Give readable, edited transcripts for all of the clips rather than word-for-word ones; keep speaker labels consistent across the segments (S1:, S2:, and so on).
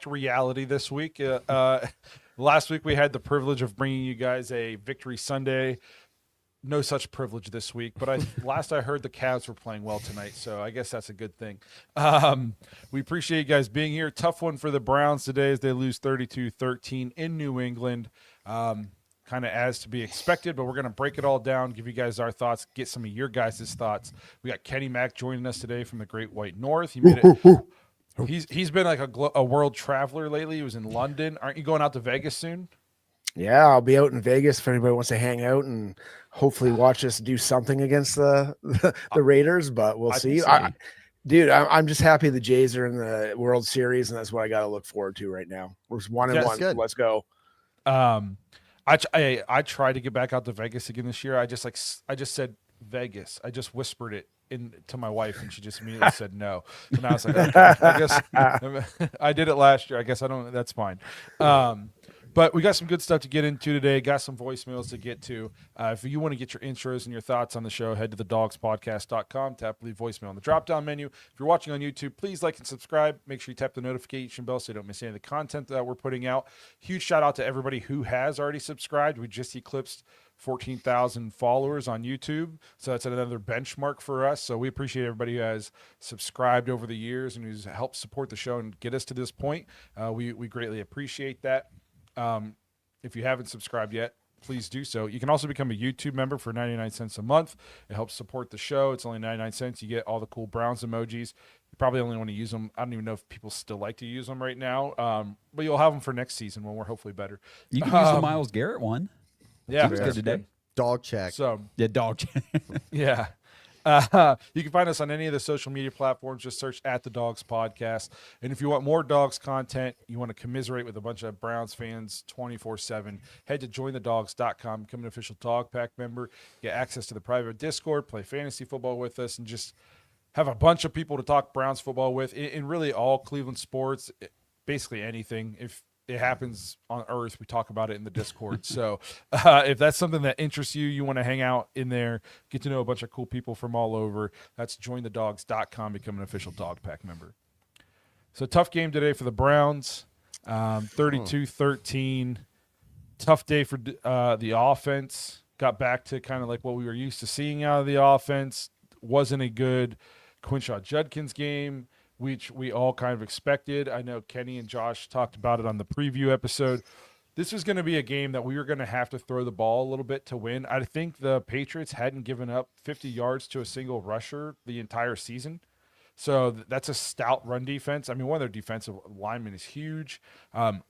S1: to reality this week. Last week we had the privilege of bringing you guys a Victory Sunday. No such privilege this week, but last I heard the Cavs were playing well tonight, so I guess that's a good thing. We appreciate you guys being here. Tough one for the Browns today as they lose 32-13 in New England. Kind of as to be expected, but we're going to break it all down, give you guys our thoughts, get some of your guys' thoughts. We got Kenny Mack joining us today from the Great White North. He made it. He's been like a world traveler lately. He was in London. Aren't you going out to Vegas soon?
S2: Yeah, I'll be out in Vegas if anybody wants to hang out and hopefully watch us do something against the Raiders, but we'll see. Dude, I'm just happy the Jays are in the World Series, and that's what I got to look forward to right now. We're 1-1. So let's go.
S1: I tried to get back out to Vegas again this year. I just said Vegas. I just whispered it to my wife, and she just immediately said no. And I was like, okay, I guess I did it last year. I guess I don't. That's fine. But we got some good stuff to get into today. Got some voicemails to get to. If you want to get your intros and your thoughts on the show, head to thedogspodcast.com. Tap leave voicemail on the drop-down menu. If you're watching on YouTube, please like and subscribe. Make sure you tap the notification bell so you don't miss any of the content that we're putting out. Huge shout-out to everybody who has already subscribed. We just eclipsed 14,000 followers on YouTube. So that's another benchmark for us. So we appreciate everybody who has subscribed over the years and who's helped support the show and get us to this point. We greatly appreciate that. If you haven't subscribed yet, please do so. You can also become a YouTube member for 99 cents a month. It helps support the show. It's only 99 cents. You get all the cool Browns emojis. You probably only want to use them. I don't even know if people still like to use them right now. But you'll have them for next season when we're hopefully better.
S3: You can use the Myles Garrett one.
S1: Yeah.
S3: He was good today.
S4: Dog check.
S1: So,
S3: yeah, dog check.
S1: Yeah. You can find us on any of the social media platforms. Just search at the Dogs Podcast. And if you want more Dogs content, you want to commiserate with a bunch of Browns fans 24/7, head to jointhedogs.com, become an official Dog Pack member, get access to the private Discord, play fantasy football with us, and just have a bunch of people to talk Browns football with in really all Cleveland sports, basically anything. If it happens on Earth, we talk about it in the Discord. So if that's something that interests you, you want to hang out in there, get to know a bunch of cool people from all over, that's jointhedogs.com, become an official Dog Pack member. So tough game today for the Browns, 32-13. Tough day for the offense. Got back to kind of like what we were used to seeing out of the offense. Wasn't a good Quinshaw Judkins game, which we all kind of expected. I know Kenny and Josh talked about it on the preview episode. This was going to be a game that we were going to have to throw the ball a little bit to win. I think the Patriots hadn't given up 50 yards to a single rusher the entire season. So that's a stout run defense. I mean, one of their defensive linemen is huge.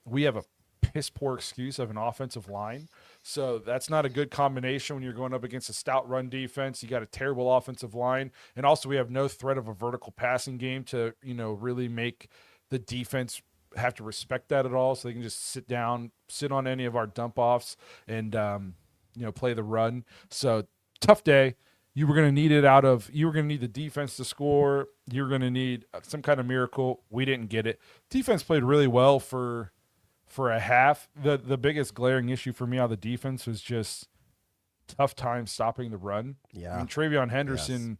S1: We have a piss poor excuse of an offensive line. So that's not a good combination when you're going up against a stout run defense. You got a terrible offensive line. And also we have no threat of a vertical passing game to, really make the defense have to respect that at all. So they can just sit on any of our dump offs and, play the run. So tough day. You were going to need the defense to score. You were going to need some kind of miracle. We didn't get it. Defense played really well for a half. The biggest glaring issue for me on the defense was just tough time stopping the run.
S4: Yeah.
S1: I mean, Travion Henderson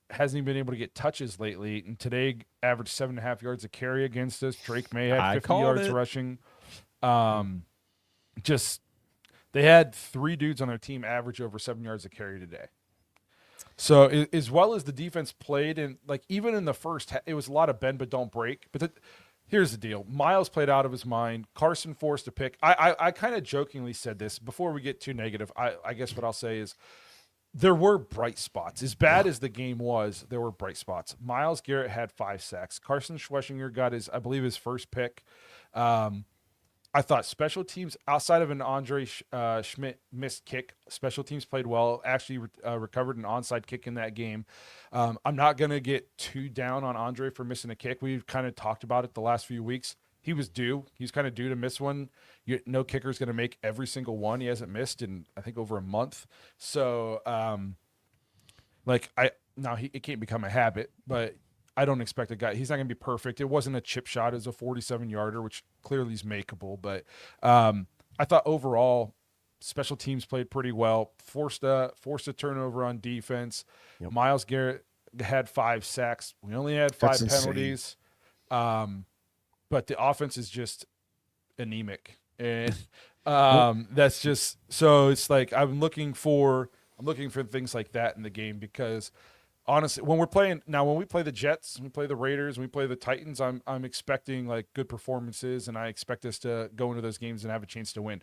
S1: hasn't even been able to get touches lately, and today averaged 7.5 yards a carry against us. Drake May had 50 yards rushing. They had 3 dudes on their team average over 7 yards a carry today. So as well as the defense played, and like even in the first, it was a lot of bend but don't break. But here's the deal. Myles played out of his mind. Carson forced a pick. I kind of jokingly said this before we get too negative. I guess what I'll say is there were bright spots. As bad as the game was, there were bright spots. Myles Garrett had 5 sacks. Carson Schweschinger got I believe his first pick. I thought special teams, outside of an Andre Schmidt missed kick, special teams played well, actually recovered an onside kick in that game. I'm not going to get too down on Andre for missing a kick. We've kind of talked about it the last few weeks. He was due. He's kind of due to miss one. No kicker's going to make every single one. He hasn't missed in, I think, over a month. So, it can't become a habit, but I don't expect a guy. He's not going to be perfect. It wasn't a chip shot. It was a 47-yarder, which clearly is makeable. But I thought overall, special teams played pretty well. Forced a turnover on defense.
S4: Yep.
S1: Myles Garrett had 5 sacks. We only had 5 penalties. but the offense is just anemic, and that's just so. It's like I'm looking for things like that in the game because honestly, when we play the Jets, we play the Raiders, we play the Titans, I'm expecting like good performances, and I expect us to go into those games and have a chance to win.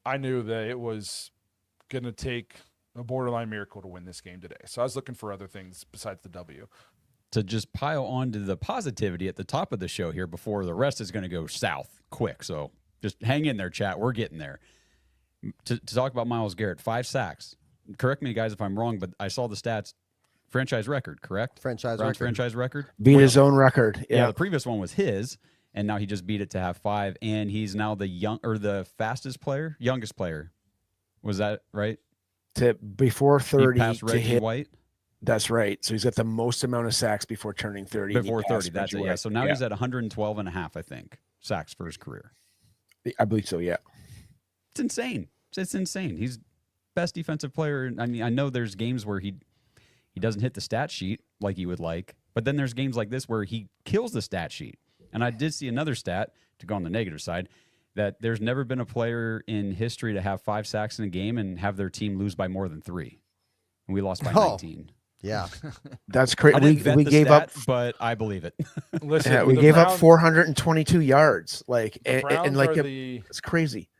S1: I knew that it was going to take a borderline miracle to win this game today, so I was looking for other things besides the W.
S3: To just pile on to the positivity at the top of the show here before the rest is going to go south quick. So just hang in there, chat. We're getting there. To talk about Myles Garrett, 5 sacks. Correct me, guys, if I'm wrong, but I saw the stats. Franchise record, correct?
S4: Franchise
S3: record.
S2: Beat his own record.
S3: Yeah, the previous one was his, and now he just beat it to have 5, and he's now the youngest player. Was that right?
S2: To before 30
S3: he passed
S2: to
S3: Reggie
S2: hit.
S3: White.
S2: That's right. So he's got the most amount of sacks before turning 30.
S3: Before 30, that's it. Yeah. So now he's at 112 and a half, I think, sacks for his career.
S2: I believe so, yeah.
S3: It's insane. It's insane. He's best defensive player. I mean, I know there's games where he doesn't hit the stat sheet like he would like, but then there's games like this where he kills the stat sheet. And I did see another stat, to go on the negative side, that there's never been a player in history to have 5 sacks in a game and have their team lose by more than 3. And we lost by 19.
S4: Yeah,
S2: that's crazy. We gave
S3: up, but I believe it.
S2: Listen, we gave up 422 yards. Like, and like it's crazy.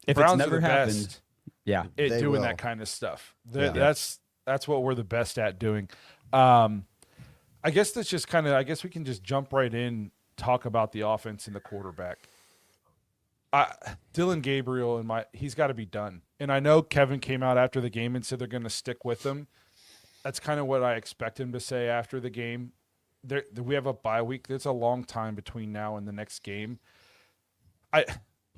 S3: If
S1: Browns
S3: it's never happened, yeah,
S1: doing that kind of stuff. That's what we're the best at doing. I guess that's just kind of. I guess we can just jump right in, talk about the offense and the quarterback. Dillon Gabriel he's got to be done. And I know Kevin came out after the game and said they're going to stick with him. That's kind of what I expect him to say after the game. We have a bye week. There's a long time between now and the next game.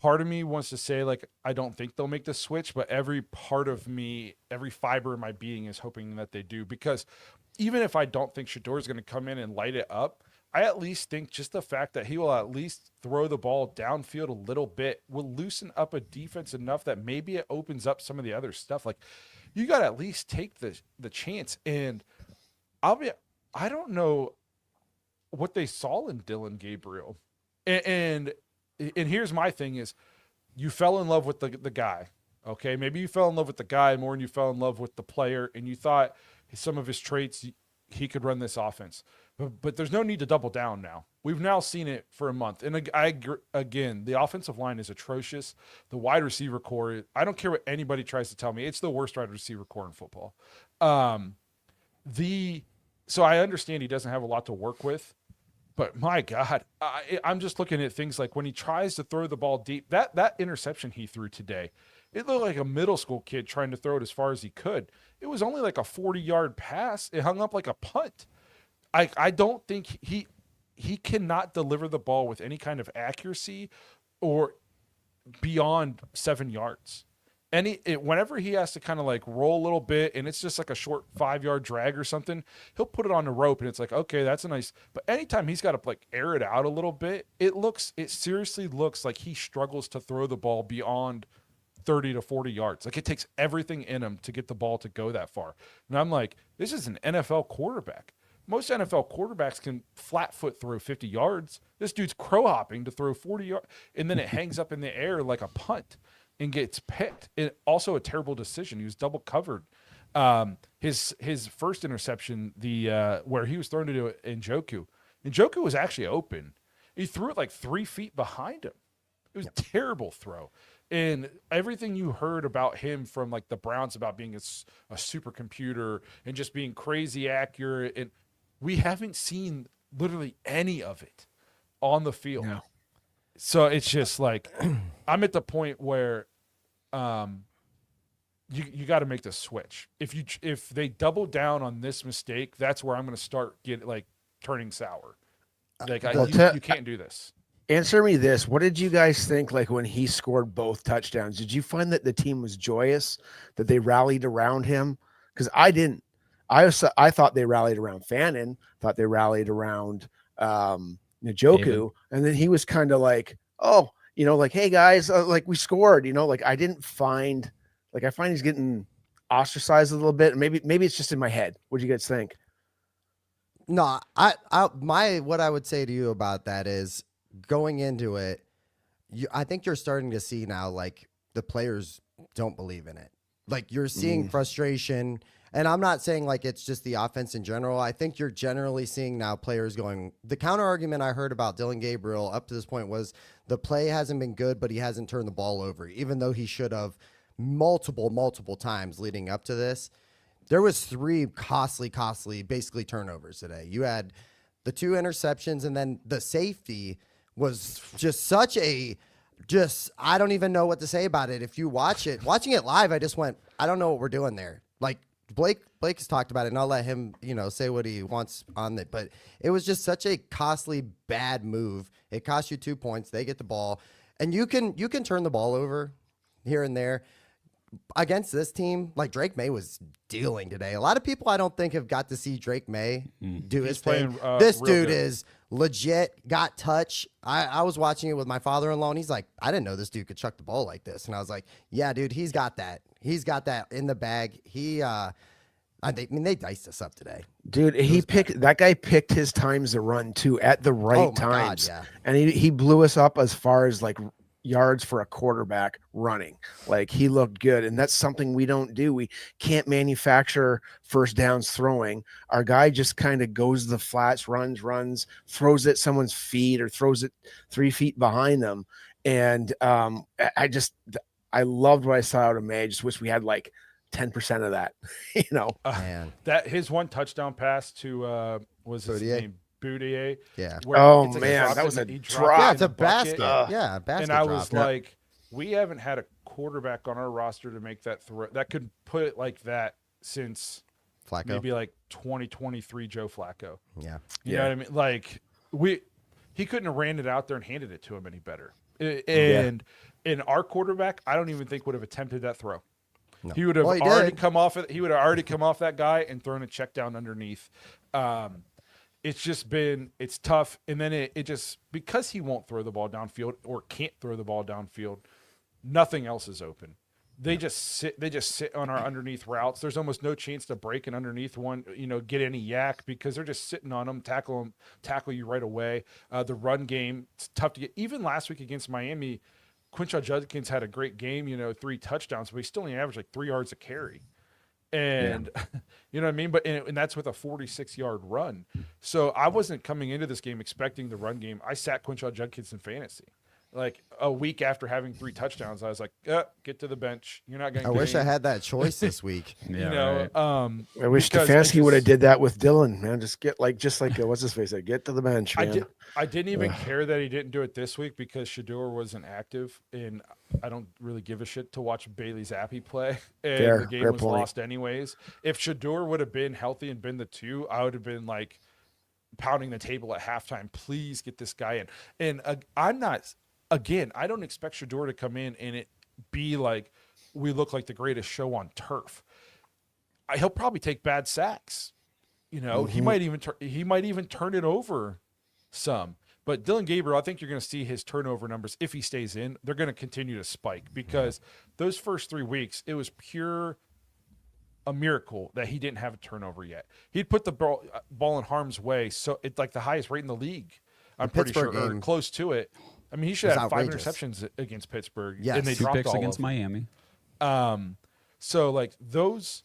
S1: Part of me wants to say, like, I don't think they'll make the switch, but every part of me, every fiber in my being is hoping that they do. Because even if I don't think Shador is going to come in and light it up, I at least think just the fact that he will at least throw the ball downfield a little bit will loosen up a defense enough that maybe it opens up some of the other stuff. Like, you got to at least take the chance. And I don't know what they saw in Dillon Gabriel. And here's my thing is, you fell in love with the guy. Okay, maybe you fell in love with the guy more than you fell in love with the player, and you thought some of his traits, he could run this offense. But there's no need to double down now. We've now seen it for a month. And again, the offensive line is atrocious. The wide receiver core, I don't care what anybody tries to tell me, it's the worst wide receiver core in football. So I understand he doesn't have a lot to work with. But my God, I'm just looking at things like when he tries to throw the ball deep, that interception he threw today, it looked like a middle school kid trying to throw it as far as he could. It was only like a 40-yard pass. It hung up like a punt. I don't think he cannot deliver the ball with any kind of accuracy or beyond 7 yards. And whenever he has to kind of like roll a little bit and it's just like a short 5-yard drag or something, he'll put it on the rope and it's like, okay, that's a nice. But anytime he's got to like air it out a little bit, it seriously looks like he struggles to throw the ball beyond 30 to 40 yards. Like, it takes everything in him to get the ball to go that far. And I'm like, this is an NFL quarterback. Most NFL quarterbacks can flat foot throw 50 yards. This dude's crow hopping to throw 40 yards, and then it hangs up in the air like a punt and gets picked. Also a terrible decision. He was double covered. His first interception, where he was thrown to Njoku. Njoku was actually open. He threw it like 3 feet behind him. It was a terrible throw. And everything you heard about him from like the Browns about being a supercomputer and just being crazy accurate, and we haven't seen literally any of it on the field.
S2: No.
S1: So it's just like, I'm at the point where you got to make the switch. If they double down on this mistake, that's where I'm going to start turning sour. Like, you can't do this.
S2: Answer me this. What did you guys think like when he scored both touchdowns? Did you find that the team was joyous, that they rallied around him? Because I didn't. I thought they rallied around Fannin, thought they rallied around Njoku,
S3: David.
S2: and then he was kind of like, oh, like, hey guys, like we scored, like I didn't find, like I find he's getting ostracized a little bit. Maybe it's just in my head. What do you guys think?
S4: No, what I would say to you about that is going into it, I think you're starting to see now, like, the players don't believe in it. Like, you're seeing frustration. And I'm not saying, like, it's just the offense in general. I think you're generally seeing now players going. The counter argument I heard about Dillon Gabriel up to this point was the play hasn't been good, but he hasn't turned the ball over, even though he should have multiple times leading up to this. There was 3 costly, basically turnovers today. You had the 2 interceptions, and then the safety was just I don't even know what to say about it. If you watching it live, I just went, I don't know what we're doing there. Like, Blake has talked about it, and I'll let him, say what he wants on it. But it was just such a costly, bad move. It cost you 2 points. They get the ball, and you can turn the ball over here and there. Against this team, like, Drake May was dealing today. A lot of people I don't think have got to see Drake May do his thing. This dude is legit, got touch. I was watching it with my father-in-law, and he's like, I didn't know this dude could chuck the ball like this. And I was like, yeah, dude, he's got that. He's got that in the bag. They diced us up today.
S2: Dude, that guy picked his times to run too at the right times.
S4: God, yeah.
S2: And he blew us up as far as like yards for a quarterback running. Like, he looked good, and that's something we don't do. We can't manufacture first downs throwing. Our guy just kind of goes the flats, runs, throws it someone's feet or throws it 3 feet behind them. And I loved what I saw out of May. I just wish we had like 10% of that.
S4: Man.
S1: That his one touchdown pass to was his
S4: Boudier.
S1: name Boudier.
S4: Yeah.
S2: Oh,
S1: it's like
S2: man,
S1: drop
S2: that was
S1: and
S2: a
S1: he
S2: drop.
S1: dropped
S4: Yeah,
S1: it
S4: it's
S1: in
S4: a
S1: the bucket.
S4: basket. Yeah, basket
S1: And I
S4: drop.
S1: was like, we haven't had a quarterback on our roster to make that throw that could put it like that since
S4: Flacco.
S1: maybe like 2023 Joe Flacco.
S4: Yeah.
S1: You know what I mean? Like, he couldn't have ran it out there and handed it to him any better. And our quarterback, I don't even think would have attempted that throw.
S4: No.
S1: He would have
S4: Well, he
S1: already
S4: did.
S1: come off it. He would have already come off that guy and thrown a check down underneath. It's tough. And then it just, because he won't throw the ball downfield or can't throw the ball downfield, nothing else is open. They just sit on our underneath routes. There's almost no chance to break an underneath one, get any yak, because they're just sitting on them, tackle you right away. The run game, it's tough to get. Even last week against Miami, Quinshon Judkins had a great game, 3 touchdowns, but he still only averaged like 3 yards a carry. And you know what I mean? And that's with a 46-yard run. So I wasn't coming into this game expecting the run game. I sat Quinshon Judkins in fantasy. Like, a week after having 3 touchdowns, I was like, get to the bench. You're not going to
S4: I wish I had that choice this week.
S3: Yeah,
S2: I wish Stefanski would have did that with Dillon, man. Just like what's his face? Get to the bench, man.
S1: I didn't even care that he didn't do it this week because Shador wasn't active, and I don't really give a shit to watch Bailey Zappi play. And the game was lost anyways. If Shador would have been healthy and been the 2, I would have been like pounding the table at halftime. Please get this guy in. And I'm not. Again, I don't expect Shador to come in and it be like we look like the greatest show on turf. He'll probably take bad sacks. He might even turn it over some. But Dillon Gabriel, I think you're going to see his turnover numbers, if he stays in, they're going to continue to spike, because those first 3 weeks, it was a miracle that he didn't have a turnover yet. He'd put the ball in harm's way, so it's like the highest rate in the league. I'm pretty sure, or close to it. I mean, he should have 5 interceptions against Pittsburgh, and they
S3: 2
S1: dropped
S3: picks
S1: all
S3: against
S1: of them.
S3: Miami.
S1: So like those,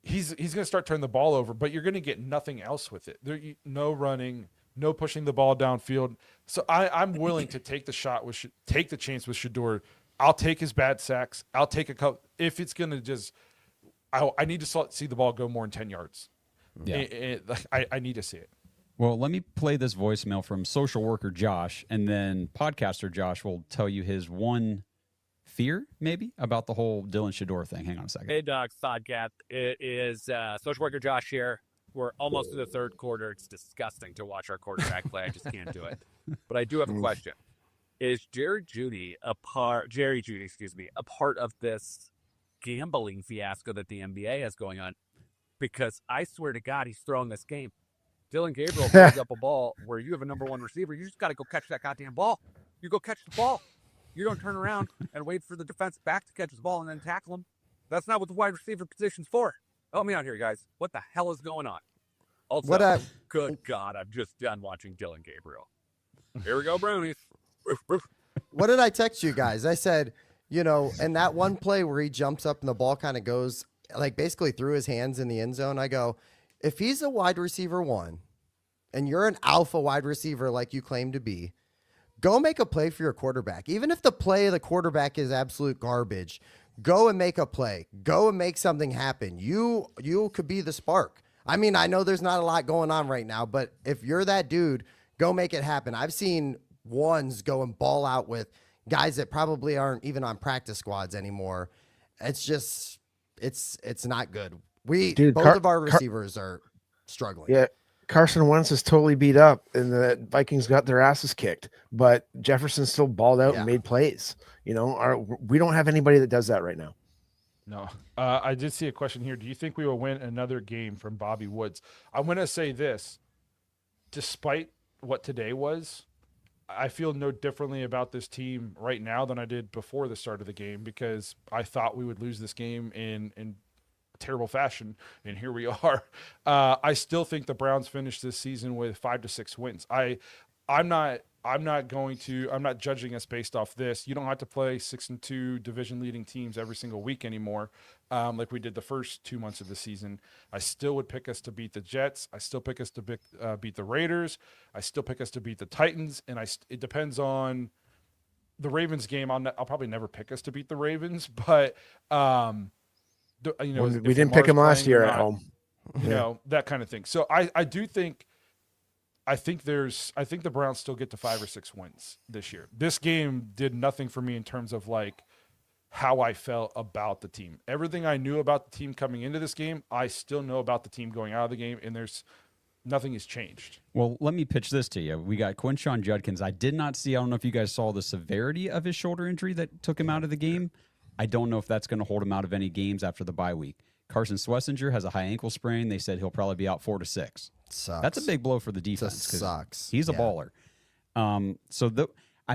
S1: he's going to start turning the ball over, but you're going to get nothing else with it. There, no running, no pushing the ball downfield. So I'm willing to take the chance with Shador. I'll take his bad sacks. I'll take a couple if it's going to just. I need to see the ball go more than 10 yards.
S3: Yeah.
S1: I need to see it.
S3: Well, let me play this voicemail from social worker Josh, and then podcaster Josh will tell you his one fear, maybe, about the whole Dillon Shador thing. Hang on a second.
S5: Hey, Doug, Sodcat. It is social worker Josh here. We're almost in the third quarter. It's disgusting to watch our quarterback play. I just can't do it. But I do have a question. Is Jerry Jeudy a part of this gambling fiasco that the NBA has going on? Because I swear to God, he's throwing this game. Dillon Gabriel throws up a ball where you have a number 1 receiver. You just got to go catch that goddamn ball. You go catch the ball. You don't turn around and wait for the defense back to catch the ball and then tackle him. That's not what the wide receiver position's for. Help me out here, guys. What the hell is going on? Also, good God, I'm just done watching Dillon Gabriel. Here we go, Brownies.
S4: What did I text you guys? I said, in that one play where he jumps up and the ball kind of goes like basically through his hands in the end zone, I go, if he's a wide receiver 1 and you're an alpha wide receiver like you claim to be, go make a play for your quarterback. Even if the play of the quarterback is absolute garbage, go and make a play. Go and make something happen. You could be the spark. I mean, I know there's not a lot going on right now, but if you're that dude, go make it happen. I've seen ones go and ball out with guys that probably aren't even on practice squads anymore. It's just, it's not good. Both of our receivers are struggling.
S2: Yeah. Carson Wentz is totally beat up, and the Vikings got their asses kicked, but Jefferson still balled out and made plays. We don't have anybody that does that right now.
S1: No. I did see a question here. Do you think we will win another game from Bobby Woods? I'm going to say this. Despite what today was, I feel no differently about this team right now than I did before the start of the game, because I thought we would lose this game in terrible fashion, and here we are. I still think the Browns finished this season with 5 to 6 wins. I'm not judging us based off this. You don't have to play 6-2 division leading teams every single week anymore, like we did the first 2 months of the season. I still would pick us to beat the Jets. I still pick us to beat the Raiders. I still pick us to beat the Titans, and it depends on the Ravens game. I'll probably never pick us to beat the Ravens, but we
S2: didn't pick him last year at home.
S1: That kind of thing. So I think the Browns still get to 5 or 6 wins this year. This game did nothing for me in terms of like how I felt about the team. Everything I knew about the team coming into this game, I still know about the team going out of the game, and nothing has changed.
S3: Well, let me pitch this to you. We got Quinshon Judkins. I did not see, I don't know if you guys saw the severity of his shoulder injury that took him out of the game. I don't know if that's going to hold him out of any games after the bye week. Carson Schlesinger has a high ankle sprain. They said he'll probably be out 4 to 6.
S4: Sucks.
S3: That's a big blow for the defense.
S4: Sucks.
S3: He's a baller. I'm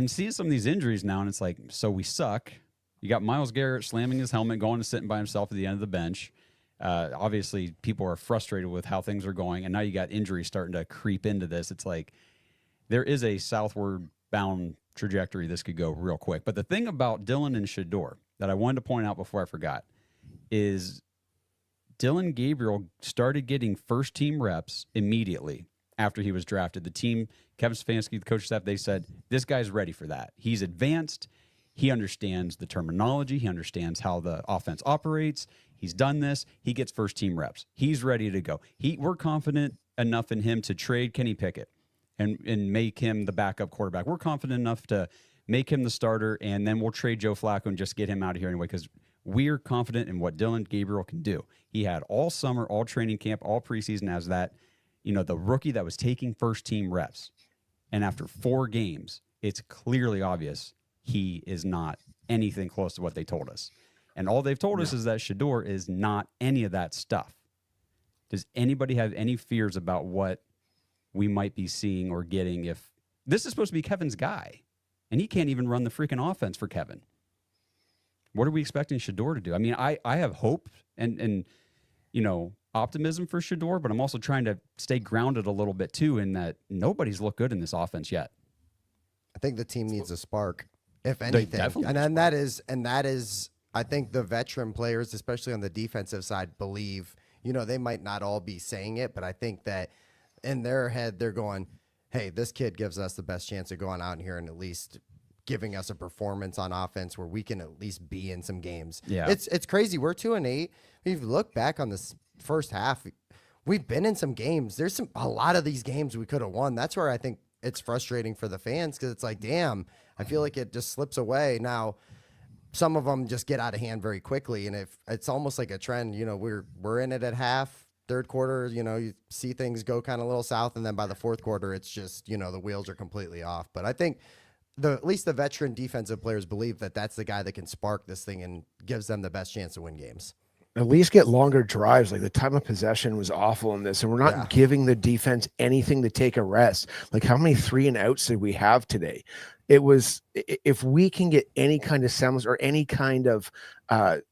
S3: seeing some of these injuries now, and it's like, so we suck. You got Myles Garrett slamming his helmet, going and sitting by himself at the end of the bench. Obviously, people are frustrated with how things are going, and now you got injuries starting to creep into this. It's like there is a southward bound trajectory this could go real quick. But the thing about Dillon and Shedeur that I wanted to point out before I forgot is Dillon Gabriel started getting first-team reps immediately after he was drafted. The team, Kevin Stefanski, the coaching staff, they said, this guy's ready for that. He's advanced. He understands the terminology. He understands how the offense operates. He's done this. He gets first-team reps. He's ready to go. We're confident enough in him to trade Kenny Pickett and make him the backup quarterback. We're confident enough to make him the starter, and then we'll trade Joe Flacco and just get him out of here anyway, because we're confident in what Dillon Gabriel can do. He had all summer, all training camp, all preseason as that, the rookie that was taking first-team reps. And after 4 games, it's clearly obvious he is not anything close to what they told us. And all they've told us is that Shedeur is not any of that stuff. Does anybody have any fears about what we might be seeing or getting if this is supposed to be Kevin's guy, and he can't even run the freaking offense for Kevin? What are we expecting Shedeur to do? I mean, I have hope and optimism for Shedeur, but I'm also trying to stay grounded a little bit too in that nobody's looked good in this offense yet.
S4: I think the team needs a spark, if anything. And that is I think the veteran players, especially on the defensive side, believe, they might not all be saying it, but I think that in their head they're going, hey, this kid gives us the best chance of going out here and at least giving us a performance on offense where we can at least be in some games.
S3: Yeah.
S4: It's crazy. We're 2-8. If you look back on this first half, we've been in some games. There's a lot of these games we could have won. That's where I think it's frustrating for the fans, because it's like, damn, I feel like it just slips away. Now, some of them just get out of hand very quickly, and if it's almost like a trend, we're in it at half, third quarter, you see things go kind of a little south, and then by the fourth quarter, it's just, the wheels are completely off. But I think at least the veteran defensive players believe that that's the guy that can spark this thing and gives them the best chance to win games.
S2: At least get longer drives. Like the time of possession was awful in this, and we're not giving the defense anything to take a rest. Like how many 3 and outs did we have today? It was, if we can get any kind of semblance or any kind of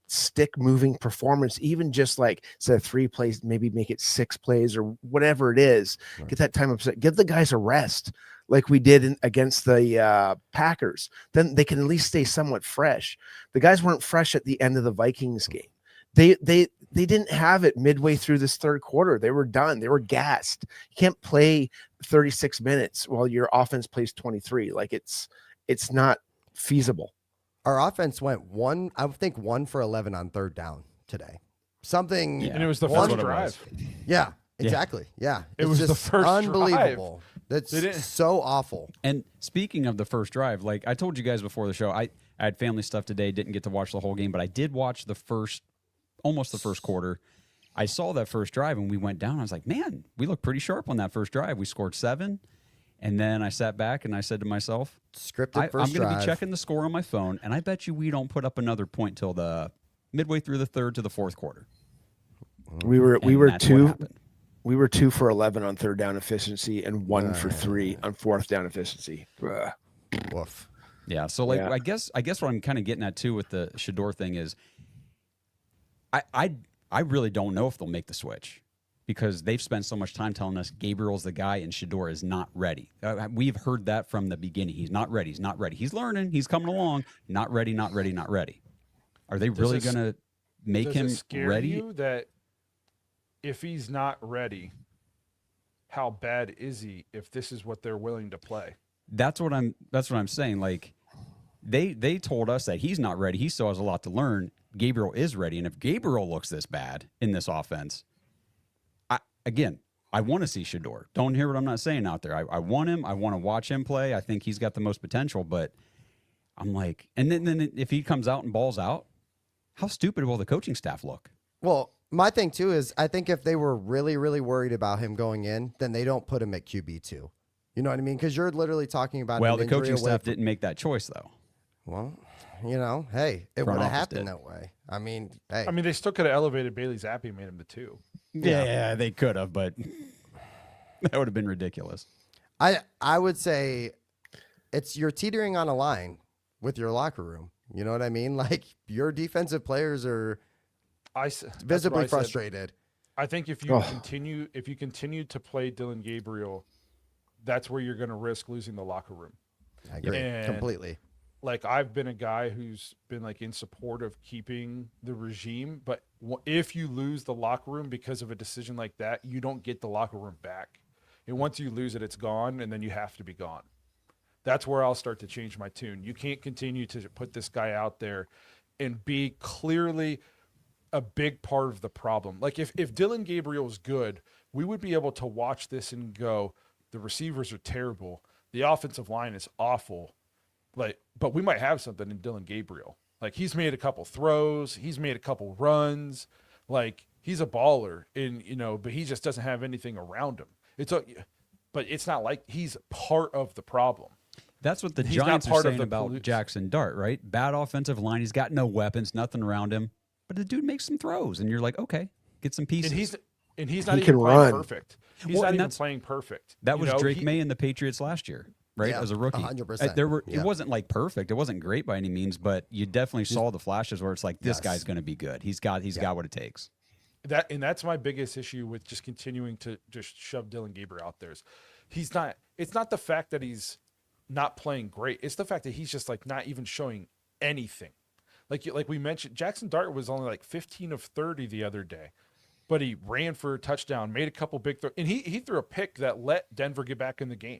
S2: stick moving performance, even just like instead of 3 plays, maybe make it 6 plays or whatever it is, get that time of, give the guys a rest. like we did against the Packers, then they can at least stay somewhat fresh. The guys weren't fresh at the end of the Vikings game. They didn't have it midway through this third quarter. They were done. They were gassed. You can't play 36 minutes while your offense plays 23. Like it's not feasible.
S4: Our offense went 1 for 11 on third down today. Something.
S1: And it was the first drive.
S4: Yeah, exactly. Yeah.
S1: It was the first
S4: unbelievable.
S1: drive.
S4: That's so awful.
S3: And speaking of the first drive, like I told you guys before the show, I had family stuff today, didn't get to watch the whole game, but I did watch almost the first quarter. I saw that first drive and we went down. I was like, man, we look pretty sharp on that first drive. We scored 7. And then I sat back and I said to myself,
S4: Scripted first
S3: I'm going to
S4: drive.
S3: be checking the score on my phone, and I bet you we don't put up another point till the midway through the third to the fourth quarter.
S2: We were
S3: That's what happened.
S2: We were 2 for 11 on third down efficiency and 1 for 3 on fourth down efficiency. Ugh.
S4: Woof.
S3: Yeah. So I guess what I'm kind of getting at too with the Shador thing is, I really don't know if they'll make the switch because they've spent so much time telling us Gabriel's the guy and Shador is not ready. We've heard that from the beginning. He's not ready. He's not ready. He's learning. He's coming along. Not ready. Not ready. Not ready. Are they really going to make him ready?
S1: You that if he's not ready, how bad is he if this is what they're willing to play?
S3: That's what I'm saying. Like they told us that he's not ready. He still has a lot to learn. Gabriel is ready, and if Gabriel looks this bad in this offense, I want to see Shador. Don't hear what I'm not saying out there. I want him. I want to watch him play. I think he's got the most potential, but I'm like, and then if he comes out and balls out, how stupid will the coaching staff look?
S4: Well, my thing too is I think if they were really, really worried about him going in, then they don't put him at QB2. You know what I mean? Because you're literally talking about
S3: the coaching staff didn't make that choice though.
S4: Well, hey, it would have happened that way. I mean, hey.
S1: I mean, they still could have elevated Bailey Zappi and made him the 2.
S3: Yeah, they could have, but that would have been ridiculous.
S4: I would say you're teetering on a line with your locker room. You know what I mean? Like your defensive players are visibly frustrated.
S1: I think if you continue to play Dillon Gabriel, that's where you're going to risk losing the locker room.
S4: I agree completely.
S1: Like I've been a guy who's been like in support of keeping the regime, but if you lose the locker room because of a decision like that, you don't get the locker room back. And once you lose it, it's gone, and then you have to be gone. That's where I'll start to change my tune. You can't continue to put this guy out there and be clearly a big part of the problem. Like if Dillon Gabriel is good, we would be able to watch this and go, the receivers are terrible. The offensive line is awful. But we might have something in Dillon Gabriel. Like he's made a couple throws, he's made a couple runs. Like he's a baller, but he just doesn't have anything around him. But it's not like he's part of the problem.
S3: That's what the Giants are saying about Jackson Dart, right? Bad offensive line. He's got no weapons, nothing around him. But the dude makes some throws, and you're like, okay, get some pieces.
S1: And he's not even playing perfect. He's not even playing perfect.
S3: That was Drake May and the Patriots last year. Right, as a rookie,
S4: 100%.
S3: It wasn't like perfect. It wasn't great by any means, but you definitely saw the flashes where it's like this guy's going to be good. He's got what it takes.
S1: That's my biggest issue with just continuing to just shove Dillon Gabriel out there. He's not. It's not the fact that he's not playing great. It's the fact that he's just like not even showing anything. Like we mentioned, Jackson Dart was only like 15 of 30 the other day, but he ran for a touchdown, made a couple big throws, and he threw a pick that let Denver get back in the game.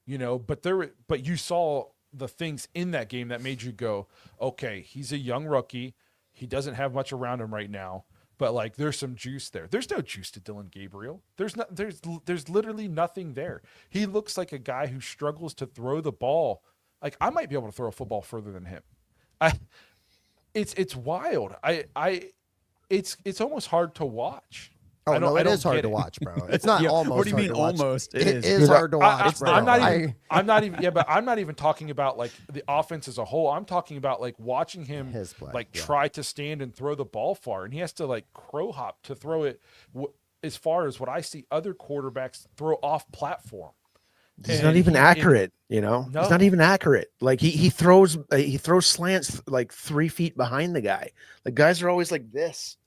S1: But you saw the things in that game that made you go, okay, he's a young rookie. He doesn't have much around him right now, but like there's some juice there. There's no juice to Dillon Gabriel. There's literally nothing there. He looks like a guy who struggles to throw the ball. Like I might be able to throw a football further than him. It's wild. It's almost hard to watch.
S4: Oh, no, it is hard to watch, bro. It's not almost.
S3: What do you mean almost?
S4: It is hard to watch, bro.
S1: I'm not even talking about like the offense as a whole. I'm talking about like watching him try to stand and throw the ball far, and he has to like crow hop to throw it as far as what I see other quarterbacks throw off platform.
S2: He's not even accurate,
S1: No.
S2: He's not even accurate. Like he throws slants like 3 feet behind the guy. The guys are always like this.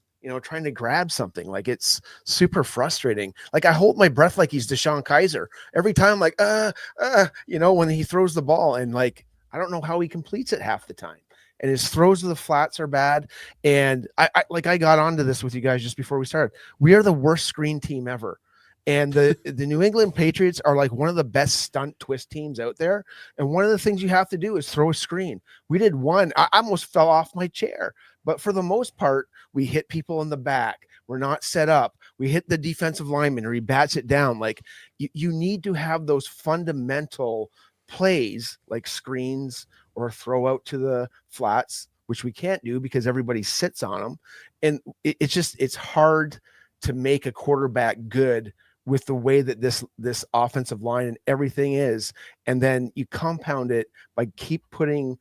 S2: trying to grab something. Like, it's super frustrating. Like, I hold my breath like he's Deshaun Kaiser every time, like, when he throws the ball, and like, I don't know how he completes it half the time. And his throws to the flats are bad. And I got onto this with you guys just before we started. We are the worst screen team ever. And the New England Patriots are like one of the best stunt twist teams out there. And one of the things you have to do is throw a screen. We did one. I almost fell off my chair. But for the most part, we hit people in the back. We're not set up. We hit the defensive lineman or he bats it down. Like, you need to have those fundamental plays like screens or throw out to the flats, which we can't do because everybody sits on them. And it's hard to make a quarterback good with the way that this offensive line and everything is. And then you compound it by keep putting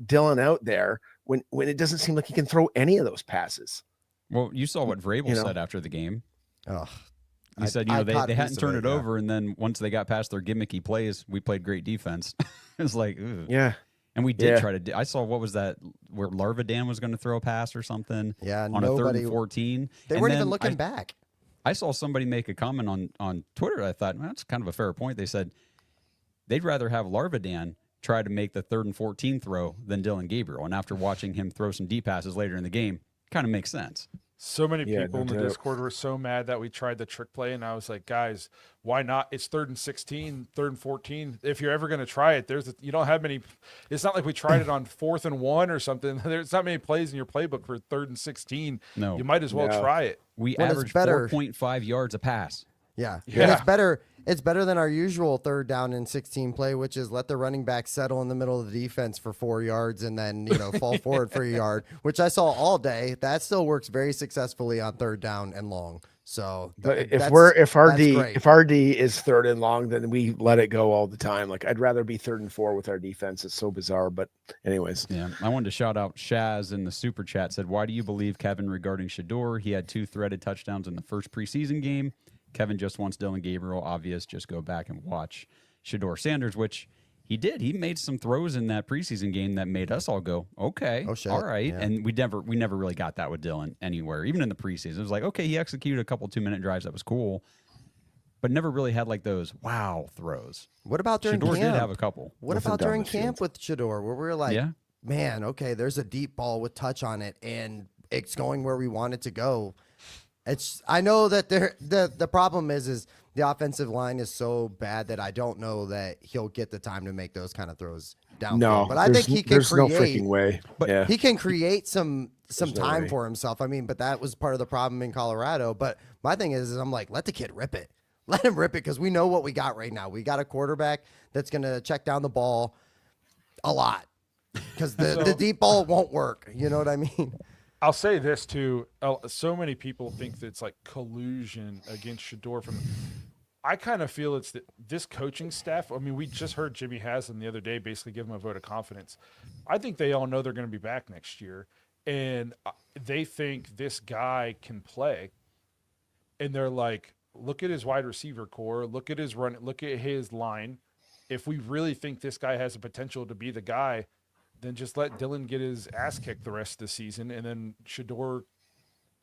S2: Dillon out there when it doesn't seem like he can throw any of those passes.
S3: Well, you saw what Vrabel said after the game.
S4: Oh,
S3: He said, they hadn't turned it over, and then once they got past their gimmicky plays, we played great defense. It's like, ugh.
S2: Yeah.
S3: And we did try to. I saw, what was that, where Larvadan was going to throw a pass or something?
S4: Yeah,
S3: on a 3rd and 14.
S4: They weren't even looking back.
S3: I saw somebody make a comment on Twitter. I thought, well, that's kind of a fair point. They said they'd rather have Larvadan try to make the 3rd and 14 throw than Dillon Gabriel. And after watching him throw some deep passes later in the game, kind of makes sense.
S1: So many people in the Discord were so mad that we tried the trick play, and I was like, guys, why not? It's 3rd and 16, 3rd and 14. If you're ever going to try it, you don't have many. It's not like we tried it on 4th and 1 or something. There's not many plays in your playbook for 3rd and 16.
S3: No,
S1: you might as well try it.
S3: We averaged 4.5 yards a pass.
S4: Yeah. And it's better. It's better than our usual 3rd down and 16 play, which is let the running back settle in the middle of the defense for 4 yards and then, fall forward for a yard, which I saw all day. That still works very successfully on 3rd down and long. So
S2: if our D is 3rd and long, then we let it go all the time. Like, I'd rather be 3rd and 4 with our defense. It's so bizarre. But anyways.
S3: Yeah. I wanted to shout out Shaz in the super chat, said, why do you believe Kevin regarding Shador? He had 2 threaded touchdowns in the first preseason game. Kevin just wants Dillon Gabriel. Obvious. Just go back and watch Shador Sanders, which he did. He made some throws in that preseason game that made us all go, okay, all right. Yeah. And we never really got that with Dillon anywhere, even in the preseason. It was like, okay, he executed a couple 2-minute drives. That was cool. But never really had like those wow throws.
S4: What about during
S3: Shador
S4: camp?
S3: Did have a couple.
S4: What about during camp with Shador, where we're like, man, okay, there's a deep ball with touch on it, and it's going where we want it to go. I know that the problem is the offensive line is so bad that I don't know that he'll get the time to make those kind of throws down.
S2: No,
S4: but I think he can create.
S2: No freaking way.
S4: But he can create some time for himself. I mean, but that was part of the problem in Colorado. But my thing is I'm like, let the kid rip it. Let him rip it, because we know what we got right now. We got a quarterback that's going to check down the ball a lot, because the deep ball won't work. You know what I mean?
S1: I'll say this too. So many people think that it's like collusion against Shador. I kind of feel it's this coaching staff. I mean, we just heard Jimmy Haslam the other day basically give him a vote of confidence. I think they all know they're going to be back next year, and they think this guy can play. And they're like, look at his wide receiver core, look at his run, look at his line. If we really think this guy has the potential to be the guy, then just let Dillon get his ass kicked the rest of the season. And then Shador,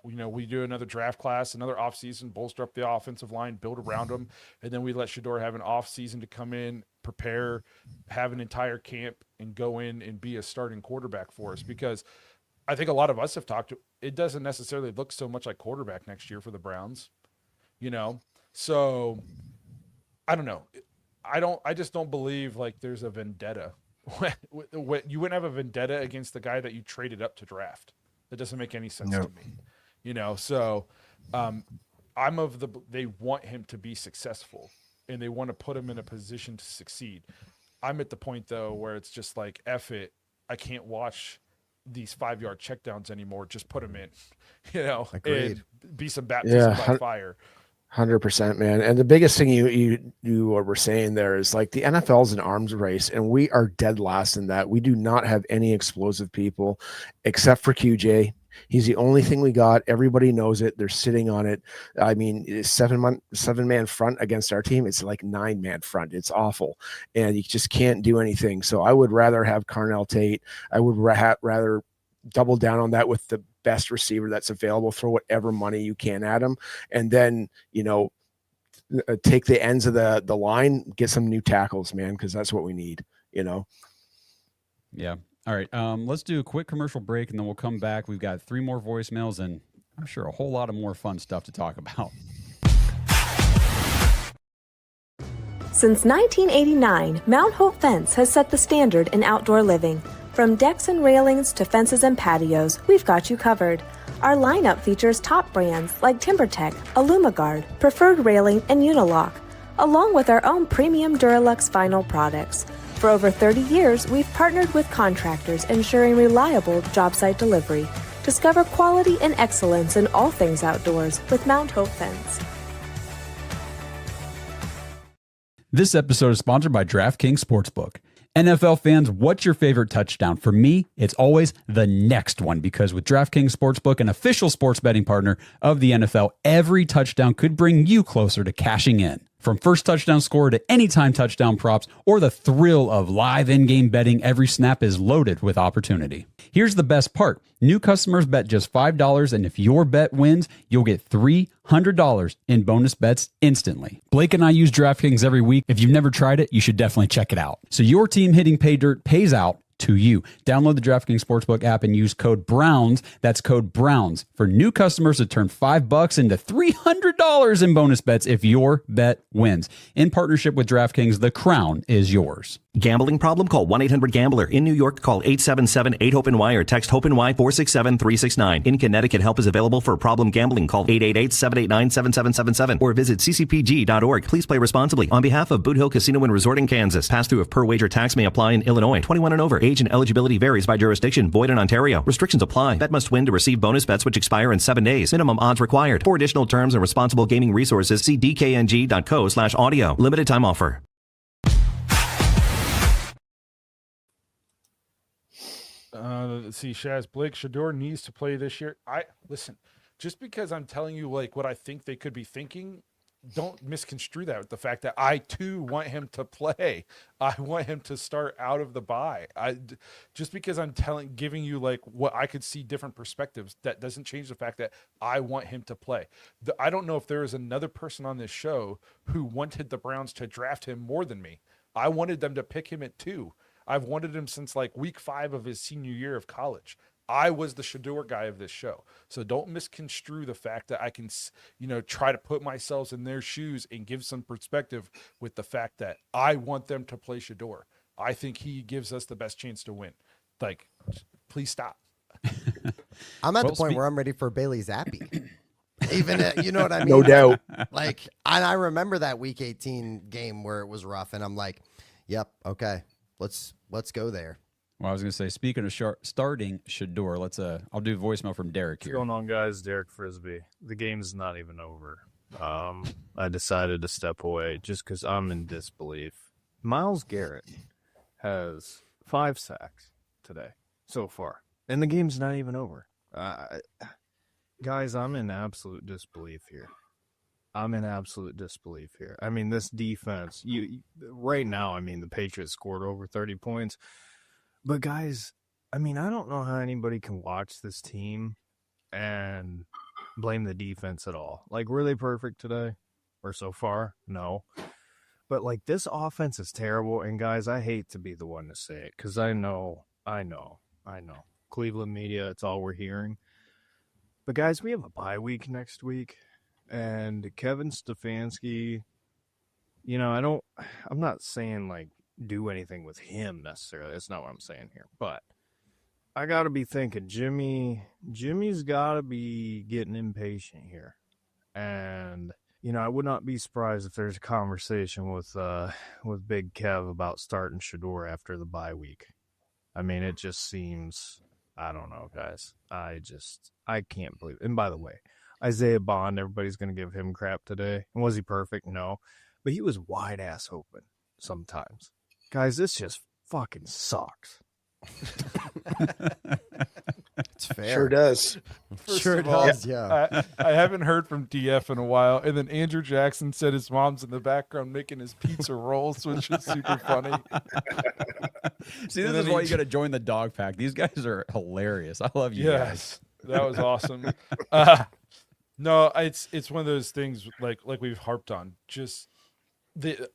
S1: we do another draft class, another offseason, bolster up the offensive line, build around him. And then we let Shador have an offseason to come in, prepare, have an entire camp, and go in and be a starting quarterback for us. Because I think a lot of us have talked, it doesn't necessarily look so much like quarterback next year for the Browns, So I don't know. I just don't believe like there's a vendetta. You wouldn't have a vendetta against the guy that you traded up to draft. That doesn't make any sense to me. So they want him to be successful, and they want to put him in a position to succeed. I'm at the point though where it's just like, F it, I can't watch these 5-yard checkdowns anymore. Just put him in,
S4: Agreed.
S1: And be some baptism by fire.
S2: 100%, man. And the biggest thing you were saying there is like the NFL's an arms race, and we are dead last in that. We do not have any explosive people except for QJ. He's the only thing we got. Everybody knows it. They're sitting on it. I mean, 7-man front against our team. It's like 9-man front. It's awful. And you just can't do anything. So I would rather have Carnell Tate. I would rather double down on that with the best receiver that's available, throw whatever money you can at him, and then, take the ends of the line, get some new tackles, man, because that's what we need,
S3: Yeah. All right. Let's do a quick commercial break, and then we'll come back. We've got 3 more voicemails, and I'm sure a whole lot of more fun stuff to talk about.
S6: Since 1989, Mount Hope Fence has set the standard in outdoor living. From decks and railings to fences and patios, we've got you covered. Our lineup features top brands like TimberTech, AlumaGuard, Preferred Railing, and Unilock, along with our own premium Duralux vinyl products. For over 30 years, we've partnered with contractors ensuring reliable job site delivery. Discover quality and excellence in all things outdoors with Mount Hope Fence.
S3: This episode is sponsored by DraftKings Sportsbook. NFL fans, what's your favorite touchdown? For me, it's always the next one, because with DraftKings Sportsbook, an official sports betting partner of the NFL, every touchdown could bring you closer to cashing in. From first touchdown score to anytime touchdown props or the thrill of live in-game betting, every snap is loaded with opportunity. Here's the best part. New customers bet just $5, and if your bet wins, you'll get $300 in bonus bets instantly. Blake and I use DraftKings every week. If you've never tried it, you should definitely check it out. So your team hitting pay dirt pays out to you. Download the DraftKings Sportsbook app and use code BROWNS. That's code BROWNS for new customers to turn $5 into $300 in bonus bets if your bet wins. In partnership with DraftKings, the crown is yours.
S7: Gambling problem? Call 1-800-GAMBLER. In New York, call 877-8-HOPE-NY or text HOPE-NY 467-369. In Connecticut, help is available for problem gambling. Call 888-789-7777 or visit ccpg.org. Please play responsibly. On behalf of Boot Hill Casino and Resort in Kansas, pass-through of per-wager tax may apply in Illinois. 21 and over. Age and eligibility varies by jurisdiction. Void in Ontario. Restrictions apply. Bet must win to receive bonus bets which expire in 7 days. Minimum odds required. For additional terms and responsible gaming resources, see dkng.co/audio. Limited time offer.
S1: Let's see, Shaz, Blake Shador needs to play this year. Listen, just because I'm telling you like what I think they could be thinking, don't misconstrue that with the fact that I too want him to play. I want him to start out of the bye. Just because I'm giving you like what I could see different perspectives, that doesn't change the fact that I want him to play. I don't know if there is another person on this show who wanted the Browns to draft him more than me. I wanted them to pick him at 2. I've wanted him since like week 5 of his senior year of college. I was the Shador guy of this show. So don't misconstrue the fact that I can, try to put myself in their shoes and give some perspective with the fact that I want them to play Shador. I think he gives us the best chance to win. Like, please stop.
S4: I'm at the point where I'm ready for Bailey Zappi. Even, you know what I mean?
S2: No doubt.
S4: Like, and I remember that week 18 game where it was rough, and I'm like, yep, okay. Let's go there.
S3: Well, I was going to say, speaking of starting Shador, I'll do voicemail from Derek here.
S8: What's going on, guys? Derek Frisbee. The game's not even over. I decided to step away just because I'm in disbelief. Myles Garrett has 5 sacks today so far, and the game's not even over. Guys, I'm in absolute disbelief here. I mean, this defense, right now, the Patriots scored over 30 points. But, guys, I don't know how anybody can watch this team and blame the defense at all. Like, were they perfect today or so far? No. But, like, this offense is terrible. And, guys, I hate to be the one to say it because I know. Cleveland media, it's all we're hearing. But, guys, we have a bye week next week. And Kevin Stefanski, I'm not saying like do anything with him necessarily. That's not what I'm saying here. But I got to be thinking Jimmy's got to be getting impatient here. And, I would not be surprised if there's a conversation with Big Kev about starting Shador after the bye week. It just seems, I don't know, guys. I can't believe it. And by the way, Isaiah Bond, everybody's going to give him crap today. And was he perfect? No. But he was wide ass open sometimes. Guys, this just fucking sucks.
S4: It's fair.
S2: Sure does.
S4: Sure
S1: of all,
S4: does, yeah.
S1: I haven't heard from DF in a while, and then Andrew Jackson said his mom's in the background making his pizza rolls, which is super funny.
S3: See, this is why you got to join the dog pack. These guys are hilarious. I love you guys.
S1: Yes, that was awesome. No, it's one of those things like we've harped on. Just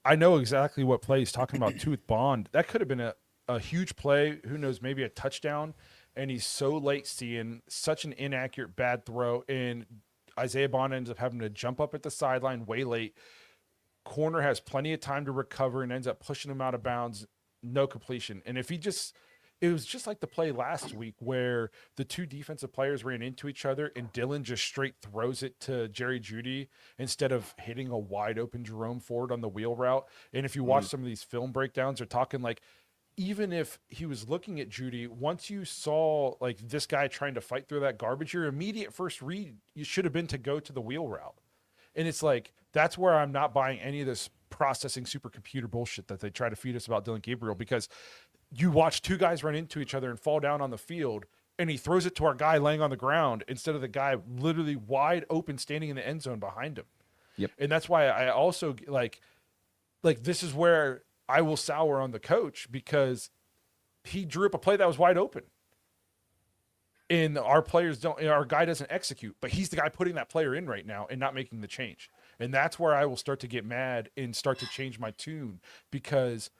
S1: I know exactly what play he's talking about too with Bond. That could have been a huge play. Who knows? Maybe a touchdown. And he's so late seeing, such an inaccurate bad throw, and Isaiah Bond ends up having to jump up at the sideline way late. Corner has plenty of time to recover and ends up pushing him out of bounds. No completion. And if it was just like the play last week where the two defensive players ran into each other and Dillon just straight throws it to Jerry Jeudy instead of hitting a wide open Jerome Ford on the wheel route. And if you watch some of these film breakdowns, they're talking like, even if he was looking at Jeudy, once you saw like this guy trying to fight through that garbage, your immediate first read, you should have been to go to the wheel route. And it's like, that's where I'm not buying any of this processing supercomputer bullshit that they try to feed us about Dillon Gabriel, because you watch two guys run into each other and fall down on the field, and he throws it to our guy laying on the ground instead of the guy literally wide open standing in the end zone behind him.
S3: Yep.
S1: And that's why I also like this is where I will sour on the coach, because he drew up a play that was wide open. And our guy doesn't execute, but he's the guy putting that player in right now and not making the change. And that's where I will start to get mad and start to change my tune, because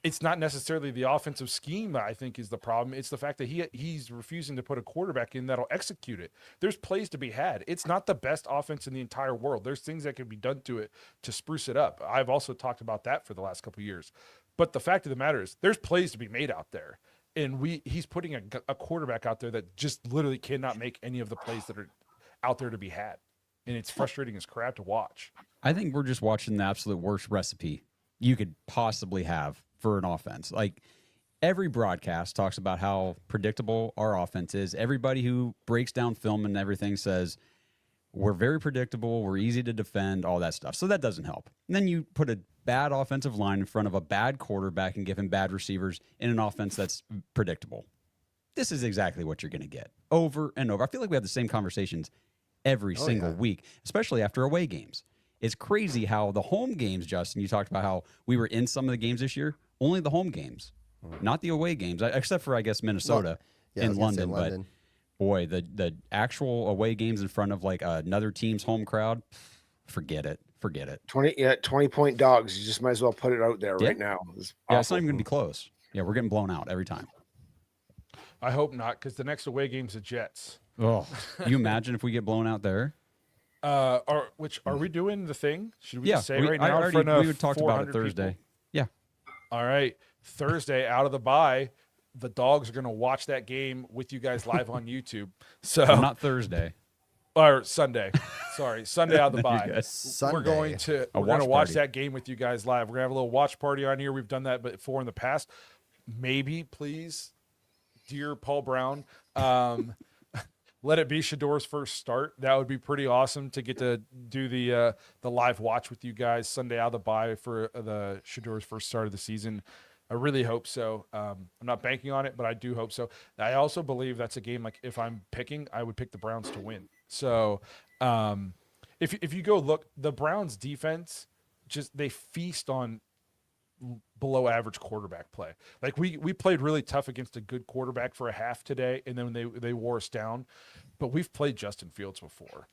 S1: it's not necessarily the offensive scheme that I think is the problem. It's the fact that he's refusing to put a quarterback in that'll execute it. There's plays to be had. It's not the best offense in the entire world. There's things that can be done to it to spruce it up. I've also talked about that for the last couple of years. But the fact of the matter is there's plays to be made out there. And he's putting a quarterback out there that just literally cannot make any of the plays that are out there to be had. And it's frustrating as crap to watch.
S3: I think we're just watching the absolute worst recipe you could possibly have for an offense. Like, every broadcast talks about how predictable our offense is. Everybody who breaks down film and everything says we're very predictable, we're easy to defend, all that stuff. So that doesn't help. And then you put a bad offensive line in front of a bad quarterback and give him bad receivers in an offense that's predictable. This is exactly what you're going to get over and over. I feel like we have the same conversations every single week, especially after away games. It's crazy how the home games, Justin, you talked about how we were in some of the games this year, only the home games, not the away games, except for, I guess, Minnesota in London. But boy, the actual away games in front of like another team's home crowd, forget it.
S2: 20-point dogs. You just might as well put it out there right now.
S3: It's not even going to be close. Yeah, we're getting blown out every time.
S1: I hope not, because the next away game's the Jets.
S3: Oh, you imagine if we get blown out there?
S1: Are we doing the thing? Should we just say right
S3: I
S1: now?
S3: we would talk about it Thursday.
S1: People?
S3: Yeah.
S1: All right. Thursday, out of the bye, the dogs are going to watch that game with you guys live on YouTube. So
S3: not Thursday.
S1: Or Sunday. Sorry. Sunday out of the bye.
S4: Sunday.
S1: We're going to watch that game with you guys live. We're going to have a little watch party on here. We've done that before in the past. Maybe, please, dear Paul Brown, let it be Shador's first start. That would be pretty awesome to get to do the live watch with you guys Sunday out of the bye for the Shador's first start of the season. I really hope so. I'm not banking on it, but I do hope so. I also believe that's a game, like, if I'm picking, I would pick the Browns to win. So if you go look, the Browns defense, they feast on below average quarterback play. Like we played really tough against a good quarterback for a half today, and then they wore us down. But we've played Justin Fields before.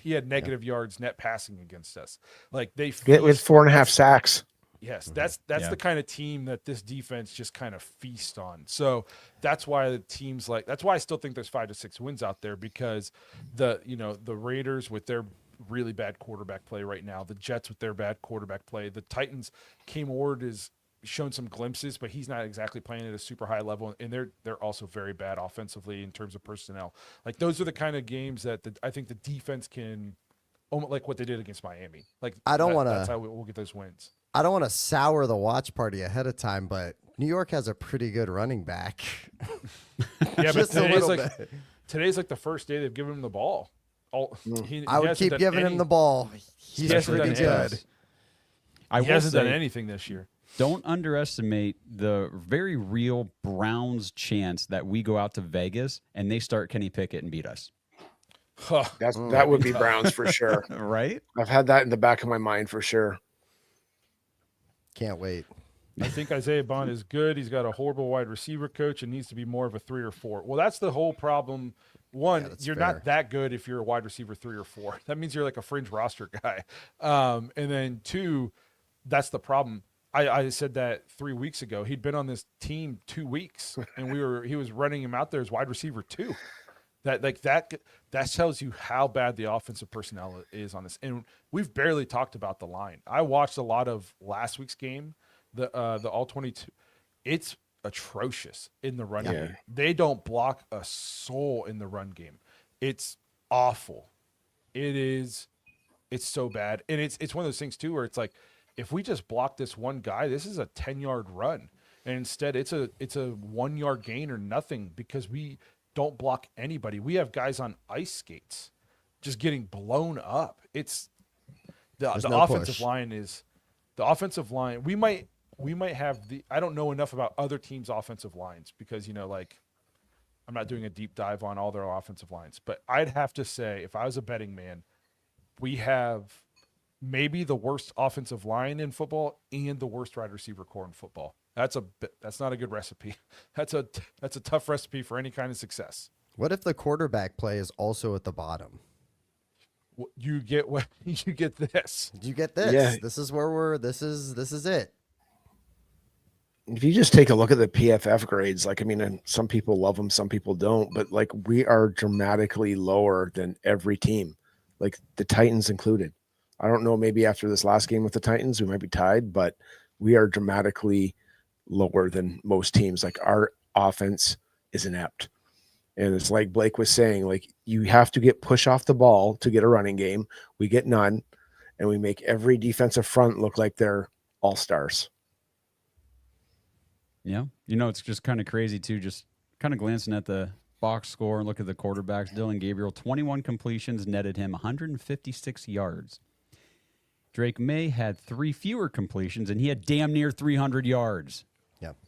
S1: He had negative yards net passing against us. Like they
S2: get with 4.5 sacks.
S1: Yes, that's the kind of team that this defense just kind of feast on. So that's why that's why I still think there's 5 to 6 wins out there, because the Raiders with their really bad quarterback play right now, the Jets with their bad quarterback play, the Titans, Cam Ward is shown some glimpses, but he's not exactly playing at a super high level, and they're also very bad offensively in terms of personnel. Like those are the kind of games that I think the defense can, like what they did against Miami. Like that's how we'll get those wins.
S4: I don't want to sour the watch party ahead of time, but New York has a pretty good running back.
S1: Yeah, but today's like the first day they've given him the ball.
S4: I would keep giving him the ball. He's pretty good.
S1: He hasn't done anything this year.
S3: Don't underestimate the very real Browns chance that we go out to Vegas and they start Kenny Pickett and beat us.
S2: That would be Browns for sure.
S3: Right?
S2: I've had that in the back of my mind for sure.
S4: Can't wait.
S1: I think Isaiah Bond is good. He's got a horrible wide receiver coach and needs to be more of a 3 or 4. Well, that's the whole problem. One, you're not that good if you're a wide receiver 3 or 4. That means you're like a fringe roster guy. And then 2, that's the problem. I said that 3 weeks ago. He'd been on this team 2 weeks, and he was running him out there as wide receiver 2. That tells you how bad the offensive personnel is on this. And we've barely talked about the line. I watched a lot of last week's game, the all 22. It's atrocious in the run game. They don't block a soul in the run game. It's awful. It's so bad. And it's one of those things too where it's like, if we just block this one guy, this is a 10-yard run. And instead it's a 1-yard gain or nothing because we don't block anybody. We have guys on ice skates just getting blown up. It's the offensive line is the offensive line. We might have I don't know enough about other teams' offensive lines because, I'm not doing a deep dive on all their offensive lines, but I'd have to say, if I was a betting man, we have maybe the worst offensive line in football and the worst wide receiver core in football. That's not a good recipe. That's a tough recipe for any kind of success.
S4: What if the quarterback play is also at the bottom?
S1: You get this.
S4: You get this.
S2: Yeah.
S4: This is where this is it.
S2: If you just take a look at the PFF grades, and some people love them, some people don't, but we are dramatically lower than every team, like the Titans included. I don't know, maybe after this last game with the Titans, we might be tied, but we are dramatically lower than most teams. Like, our offense is inept. And it's like Blake was saying, you have to get push off the ball to get a running game. We get none, and we make every defensive front look like they're all-stars.
S3: Yeah. It's just kind of crazy too, just kind of glancing at the box score and look at the quarterbacks. Dillon Gabriel, 21 completions, netted him 156 yards. Drake May had 3 fewer completions, and he had damn near 300 yards.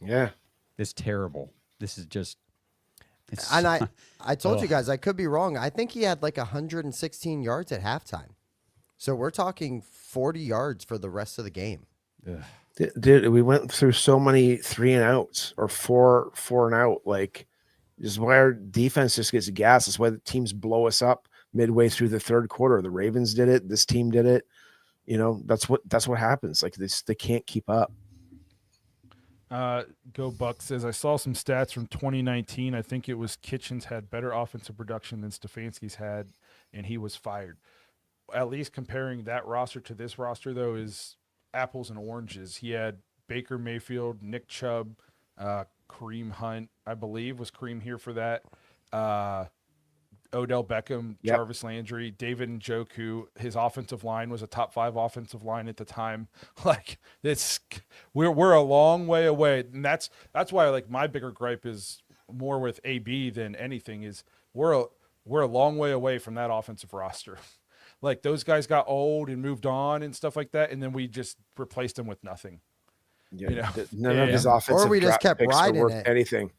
S2: Yeah.
S3: It's terrible. This is just...
S4: And I told you guys, I could be wrong. I think he had 116 yards at halftime. So we're talking 40 yards for the rest of the game.
S2: Dude, we went through so many 3 and outs or 4 and out. This is why our defense just gets gassed. That's why the teams blow us up midway through the third quarter. The Ravens did it. This team did it. That's what happens. They can't keep up.
S1: Go Buck says, I saw some stats from 2019. I think it was Kitchens had better offensive production than Stefanski's had, and he was fired. At least comparing that roster to this roster, though, is apples and oranges. He had Baker Mayfield, Nick Chubb, Kareem Hunt, I believe. Was Kareem here for that? Odell Beckham,
S2: Yep.
S1: Jarvis Landry, David Njoku. His offensive line was a top 5 offensive line at the time. We're a long way away, and that's why my bigger gripe is more with AB than anything. Is we're a long way away from that offensive roster. Those guys got old and moved on and stuff like that, and then we just replaced them with nothing.
S2: Yeah, none of his offensive
S4: Or we just kept riding
S2: worth
S4: it.
S2: anything.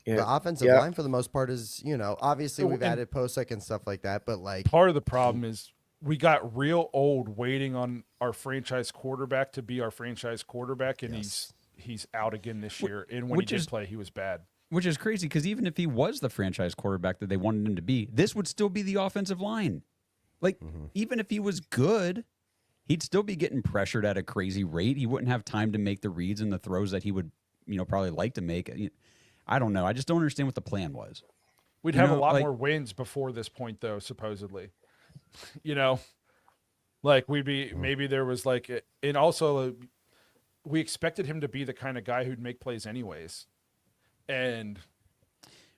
S2: Yeah.
S4: The offensive line, for the most part, is, obviously we've added Posek and stuff like that, but
S1: part of the problem is we got real old waiting on our franchise quarterback to be our franchise quarterback, and he's out again this year. And when he did play, he was bad.
S3: Which is crazy, because even if he was the franchise quarterback that they wanted him to be, this would still be the offensive line. Even if he was good, he'd still be getting pressured at a crazy rate. He wouldn't have time to make the reads and the throws that he would, probably like to make. I don't know. I just don't understand what the plan was.
S1: We'd have a lot more wins before this point, though, supposedly. We'd be, maybe there was and also we expected him to be the kind of guy who'd make plays anyways. And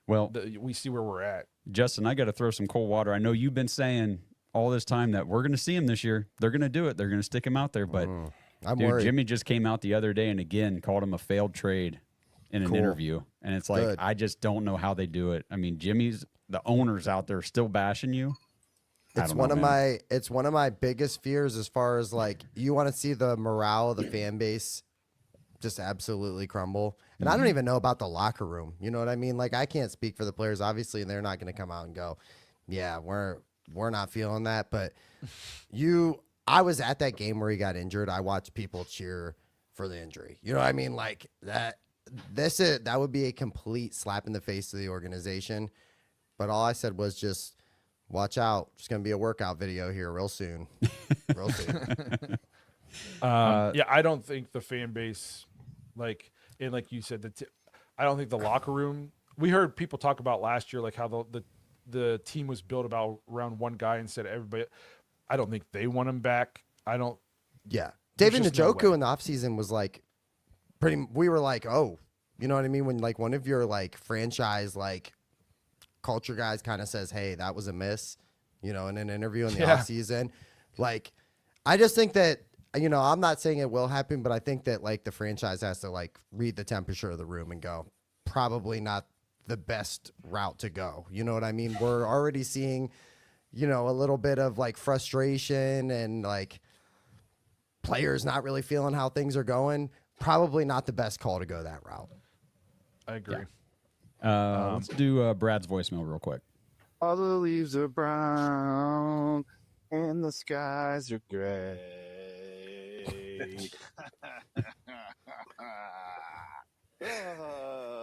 S1: we see where we're at.
S3: Justin, I got to throw some cold water. I know you've been saying all this time that we're going to see him this year. They're going to do it. They're going to stick him out there. But
S4: I'm worried.
S3: Jimmy just came out the other day and again called him a failed trade in an interview. And it's
S4: Good.
S3: I just don't know how they do it. I mean, the owner's out there still bashing you.
S4: It's one of my biggest fears as far as you want to see the morale of the fan base just absolutely crumble. And I don't even know about the locker room. You know what I mean? Like, I can't speak for the players, obviously, and they're not going to come out and go, yeah, we're not feeling that. But I was at that game where he got injured. I watched people cheer for the injury. You know what I mean? Like that would be a complete slap in the face to the organization. But all I said was just watch out. It's going to be a workout video here real soon. Real soon.
S1: Yeah, I don't think the fan base, like you said, I don't think the locker room. We heard people talk about last year, like how the team was built around one guy instead of everybody. I don't think they want him back. I don't.
S4: Yeah, David
S1: just no
S4: Njoku
S1: way.
S4: in the offseason was like we were like, oh, you know what I mean? When like one of your like franchise like culture guys kind of says, hey, that was a miss, you know, in an interview in the offseason. Like, I just think that, you know, I'm not saying it will happen, but I think that like the franchise has to like read the temperature of the room and go, probably not the best route to go. You know what I mean? We're already seeing, you know, a little bit of like frustration and like players not really feeling how things are going. Probably not the best call to go that route.
S1: I agree.
S3: Let's do Brad's voicemail real quick.
S8: All the leaves are brown and the skies are gray.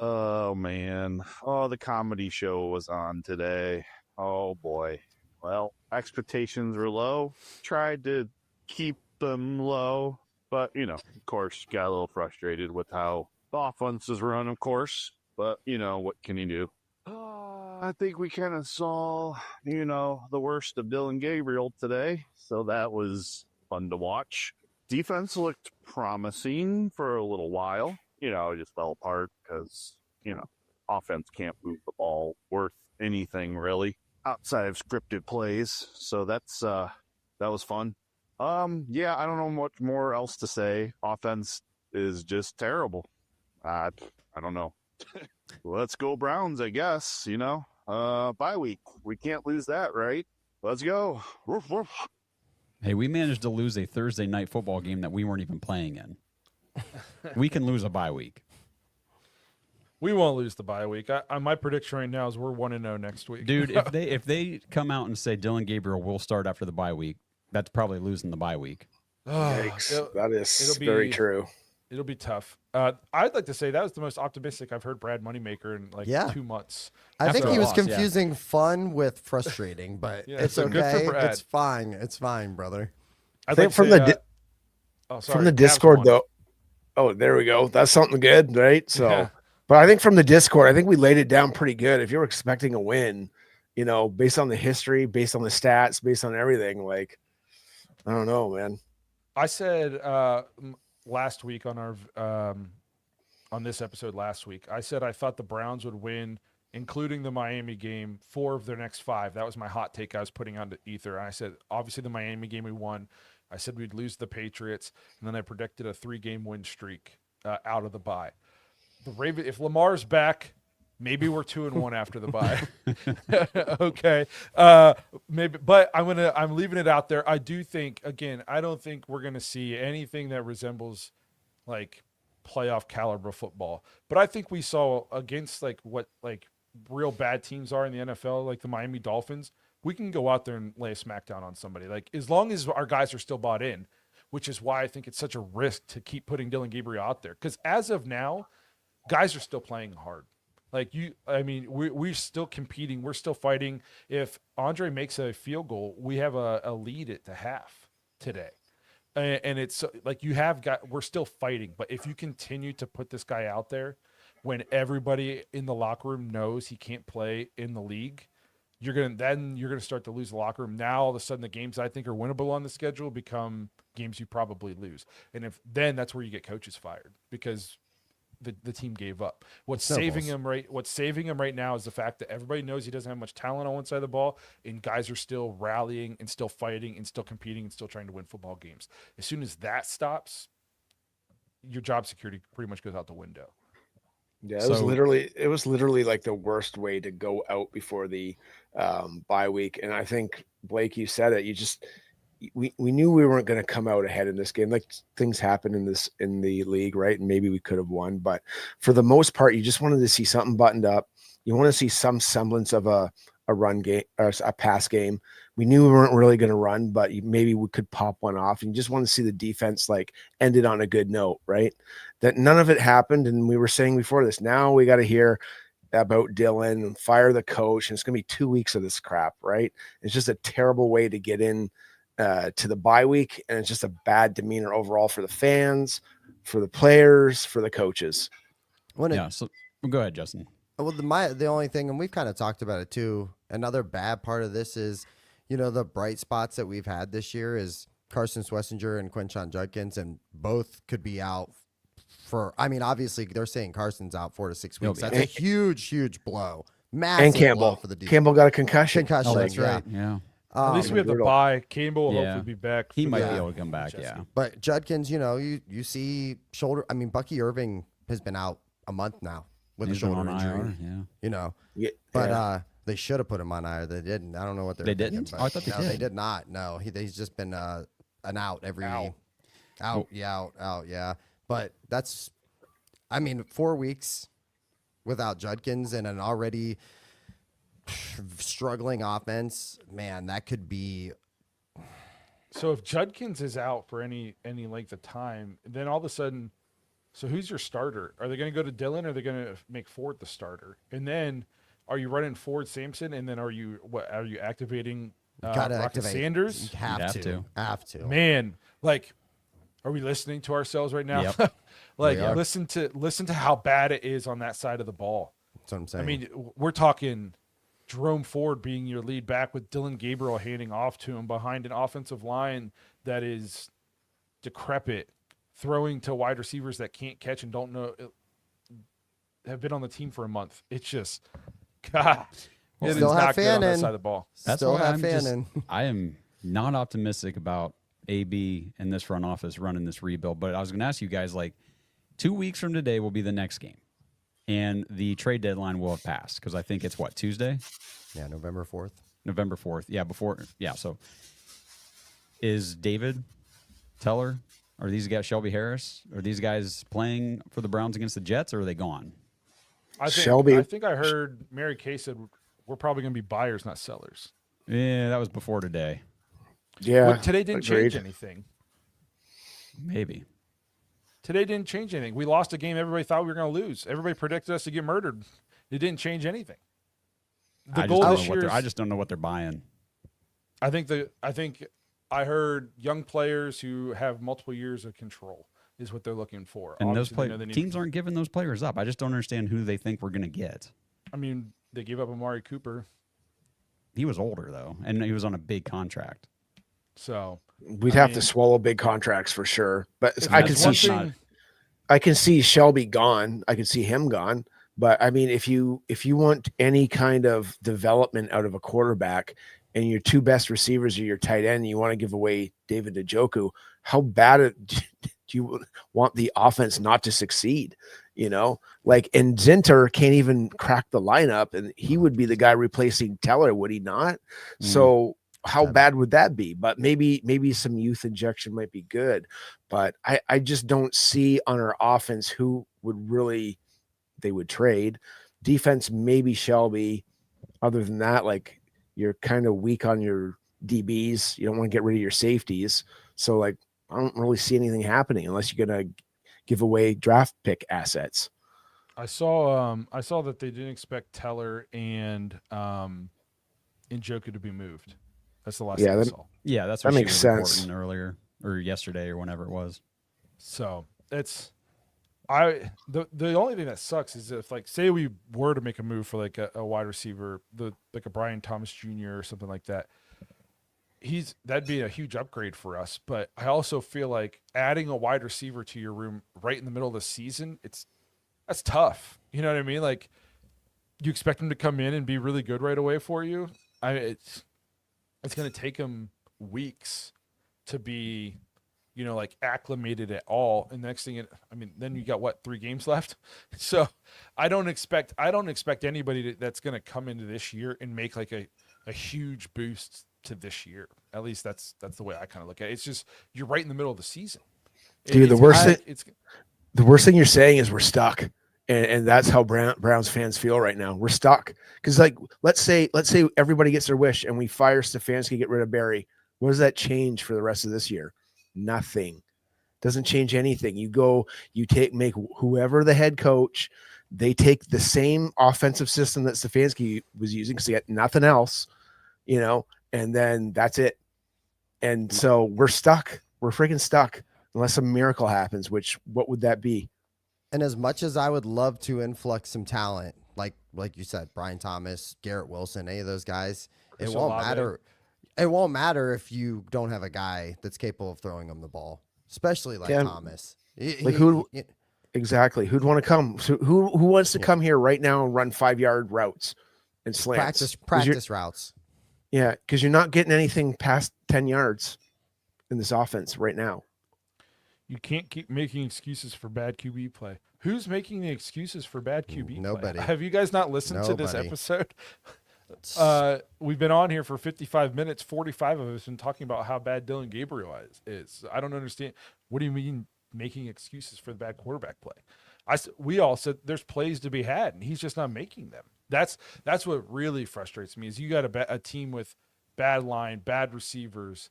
S8: Oh, man. Oh, the comedy show was on today. Oh, boy. Well, expectations were low. Tried to keep them low. But, you know, of course, got a little frustrated with how the offenses run, of course. But, you know, what can you do? I think we kind of saw, you know, the worst of Dillon Gabriel today. So that was fun to watch. Defense looked promising for a little while. You know, it just fell apart because, you know, offense can't move the ball worth anything really outside of scripted plays. So that was fun. Yeah, I don't know much more else to say. Offense is just terrible. I don't know. Let's go Browns, I guess, you know. Bye week. We can't lose that, right? Let's go. Woof, woof.
S3: Hey, we managed to lose a Thursday night football game that we weren't even playing in. We can lose a bye week.
S1: We won't lose the bye week. My prediction right now is we're 1-0 next week.
S3: Dude, if they come out and say Dillon Gabriel will start after the bye week, that's probably losing the bye week.
S2: Yikes. That is very true.
S1: It'll be tough. I'd like to say that was the most optimistic I've heard Brad Moneymaker in like 2 months.
S4: I think
S3: After
S4: he
S3: a
S4: was
S3: loss,
S4: confusing fun with frustrating, but it's
S1: so good
S4: okay.
S1: for Brad.
S4: It's fine. It's fine, brother.
S2: I think from the Discord though. Oh, there we go. That's something good, right? So, but I think from the Discord, I think we laid it down pretty good. If you're expecting a win, you know, based on the history, based on the stats, based on everything, like, I don't know, man.
S1: I said last week on our on this episode last week, I said I thought the Browns would win, including the Miami game, 4 of their next 5. That was my hot take I was putting on the ether. And I said, obviously the Miami game we won. I said we'd lose the Patriots, and then I predicted a 3-game win streak out of the bye. The Raven, if Lamar's back, maybe we're 2-1 after the bye. Okay, maybe, but I'm leaving it out there. I do think, again, I don't think we're gonna see anything that resembles like playoff caliber football. But I think we saw against like what like real bad teams are in the NFL, like the Miami Dolphins. We can go out there and lay a smackdown on somebody. Like, as long as our guys are still bought in, which is why I think it's such a risk to keep putting Dillon Gabriel out there. Because as of now, guys are still playing hard. Like, we're still competing. We're still fighting. If Andre makes a field goal, we have a lead at the half today. And it's like we're still fighting. But if you continue to put this guy out there when everybody in the locker room knows he can't play in the league, you're gonna start to lose the locker room. Now all of a sudden the games I think are winnable on the schedule become games you probably lose. And that's where you get coaches fired because the team gave up. What's saving him right now is the fact that everybody knows he doesn't have much talent on one side of the ball, and guys are still rallying and still fighting and still competing and still trying to win football games. As soon as that stops, your job security pretty much goes out the window.
S2: Yeah, it was literally like the worst way to go out before the bye week. And I think, Blake, you said it. we knew we weren't going to come out ahead in this game. Like things happen in the league, right? And maybe we could have won, but for the most part, you just wanted to see something buttoned up. You want to see some semblance of a run game or a pass game. We knew we weren't really going to run, but maybe we could pop one off. And you just want to see the defense like ended on a good note, right? That none of it happened. And we were saying before this, now we got to hear about Dillon and fire the coach. And it's going to be 2 weeks of this crap, right? It's just a terrible way to get in to the bye week, and it's just a bad demeanor overall for the fans, for the players, for the coaches.
S3: So go ahead, Justin.
S4: Well, the only thing, and we've kind of talked about it too, another bad part of this is, the bright spots that we've had this year is Carson Schlesinger and Quinshon Judkins, and both could be out for, obviously they're saying Carson's out 4 to 6 weeks. That's a huge blow. Massive
S2: and Campbell.
S4: blow for the defense.
S2: Campbell got a concussion.
S3: Oh, that's right. Yeah.
S1: At least we have the bye. Campbell will hopefully be back.
S3: He might be able to come back,
S4: But Judkins, you see shoulder. Bucky Irving has been out a month now with a shoulder injury. But they should have put him on IR. They didn't. I don't know what they're thinking.
S3: Didn't? I thought they did.
S4: They did not. No, he's just been an out every out. Yeah. But that's, 4 weeks without Judkins and an already struggling offense, man, that could be.
S1: So if Judkins is out for any length of time, then all of a sudden, so who's your starter? Are they going to go to Dillon, or are they going to make Ford the starter? And then are you running Ford Sampson, and then are you activating Rocket Sanders?
S4: You have to.
S1: Man, are we listening to ourselves right now?
S3: Yep.
S1: listen to how bad it is on that side of the ball.
S4: That's what I'm saying.
S1: We're talking Jerome Ford being your lead back with Dillon Gabriel handing off to him behind an offensive line that is decrepit, throwing to wide receivers that can't catch and don't know, have been on the team for a month. It's just, God, it is not good on that side of the ball.
S3: That's why I am not optimistic about AB and this front office running this rebuild. But I was going to ask you guys, 2 weeks from today will be the next game. And the trade deadline will have passed because I think it's Tuesday?
S4: Yeah, November 4th.
S3: November 4th. Yeah, before. Yeah, so is David Teller, are these guys, Shelby Harris, are these guys playing for the Browns against the Jets, or are they gone?
S1: I think I heard Mary Kay said we're probably going to be buyers, not sellers.
S3: Yeah, that was before today.
S2: Yeah.
S1: But today didn't change anything.
S3: Maybe.
S1: Today didn't change anything. We lost a game everybody thought we were going to lose. Everybody predicted us to get murdered. It didn't change anything.
S3: I just don't know what they're buying.
S1: I think I heard young players who have multiple years of control is what they're looking for.
S3: And teams aren't giving those players up. I just don't understand who they think we're going to get.
S1: They gave up Amari Cooper.
S3: He was older, though, and he was on a big contract.
S1: So
S2: we'd have to swallow big contracts for sure. But I can see Shelby gone. I can see him gone. But if you want any kind of development out of a quarterback, and your two best receivers are your tight end, and you want to give away David Njoku, how bad do you want the offense not to succeed? And Zinter can't even crack the lineup, and he would be the guy replacing Teller, would he not? So how bad would that be? But maybe some youth injection might be good. But I just don't see on our offense who they would trade. Defense, maybe Shelby. Other than that, you're kind of weak on your DBs. You don't want to get rid of your safeties. So I don't really see anything happening unless you're going to give away draft pick assets.
S1: I saw that they didn't expect Teller and Njoku to be moved. That's the last thing I saw.
S3: Yeah, that's what
S2: that makes sense.
S3: Earlier or yesterday or whenever it was.
S1: So it's the only thing that sucks is if say we were to make a move for a wide receiver, like a Brian Thomas Jr. or something like that. That'd be a huge upgrade for us. But I also feel like adding a wide receiver to your room right in the middle of the season, that's tough. You know what I mean? You expect him to come in and be really good right away for you. It's going to take him weeks to be, acclimated at all. And next thing, then you got 3 games left. So I don't expect anybody that's going to come into this year and make a huge boost to this year. At least that's the way I kind of look at it. It's just you're right in the middle of the season.
S2: Dude, the worst thing you're saying is we're stuck. And that's how Browns fans feel right now. We're stuck. Because, like, let's say everybody gets their wish and we fire Stefanski, get rid of Barry. What does that change for the rest of this year? Nothing. Doesn't change anything. Make whoever the head coach, they take the same offensive system that Stefanski was using because he had nothing else, and then that's it. And so we're stuck. We're freaking stuck unless a miracle happens, which what would that be?
S4: And as much as I would love to influx some talent, like you said, Brian Thomas, Garrett Wilson, any of those guys, it won't matter. It won't matter if you don't have a guy that's capable of throwing them the ball, especially like Thomas.
S2: Exactly. Who'd want to come? So who wants to come here right now and run 5-yard routes and slants?
S4: Practice routes.
S2: Yeah, because you're not getting anything past 10 yards in this offense right now.
S1: You can't keep making excuses for bad QB play. Who's making the excuses for bad QB
S4: Nobody.
S1: play? Have you guys not listened to this episode? We've been on here for 55 minutes. 45 of us been talking about how bad Dillon Gabriel is. I don't understand. What do you mean making excuses for the bad quarterback play? We all said there's plays to be had, and he's just not making them. That's what really frustrates me is you got a team with bad line, bad receivers,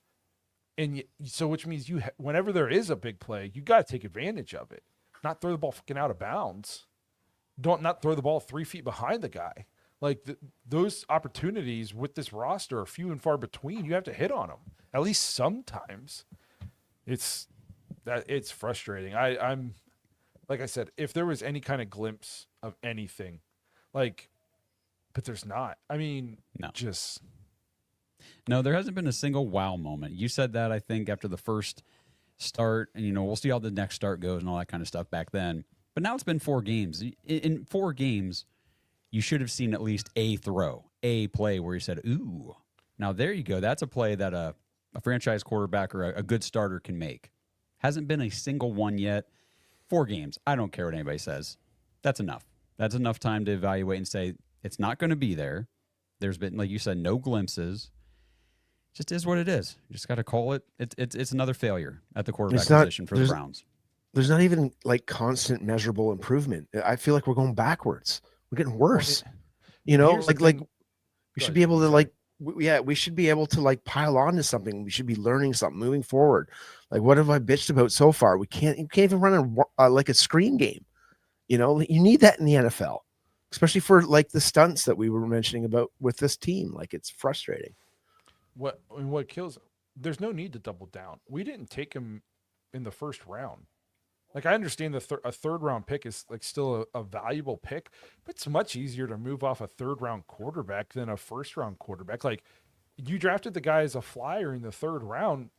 S1: and which means whenever there is a big play, you got to take advantage of it. Not throw the ball fucking out of bounds. Not throw the ball 3 feet behind the guy. Like those opportunities with this roster are few and far between. You have to hit on them at least sometimes. It's frustrating. I'm like I said, if there was any kind of glimpse of anything, but there's not. I mean,
S3: No, there hasn't been a single wow moment. You said that, I think, after the first start, and, we'll see how the next start goes and all that kind of stuff back then. But now it's been 4 games. In 4 games, you should have seen at least a throw, a play where you said, ooh. Now, there you go. That's a play that a franchise quarterback or a good starter can make. Hasn't been a single one yet. 4 games. I don't care what anybody says. That's enough. That's enough time to evaluate and say, it's not going to be there. There's been, like you said, no glimpses. Just is what it is. You just got to call it. It's another failure at the quarterback position for the Browns.
S2: There's not even constant measurable improvement. I feel like we're going backwards. We're getting worse. We should be able to we should be able to pile on to something. We should be learning something moving forward. What have I bitched about so far? You can't even run a screen game. You need that in the NFL, especially for the stunts that we were mentioning about with this team. It's frustrating.
S1: What kills? There's no need to double down. We didn't take him in the first round. I understand a 3rd round pick is still a valuable pick, but it's much easier to move off a 3rd round quarterback than a 1st round quarterback. You drafted the guy as a flyer in the 3rd round,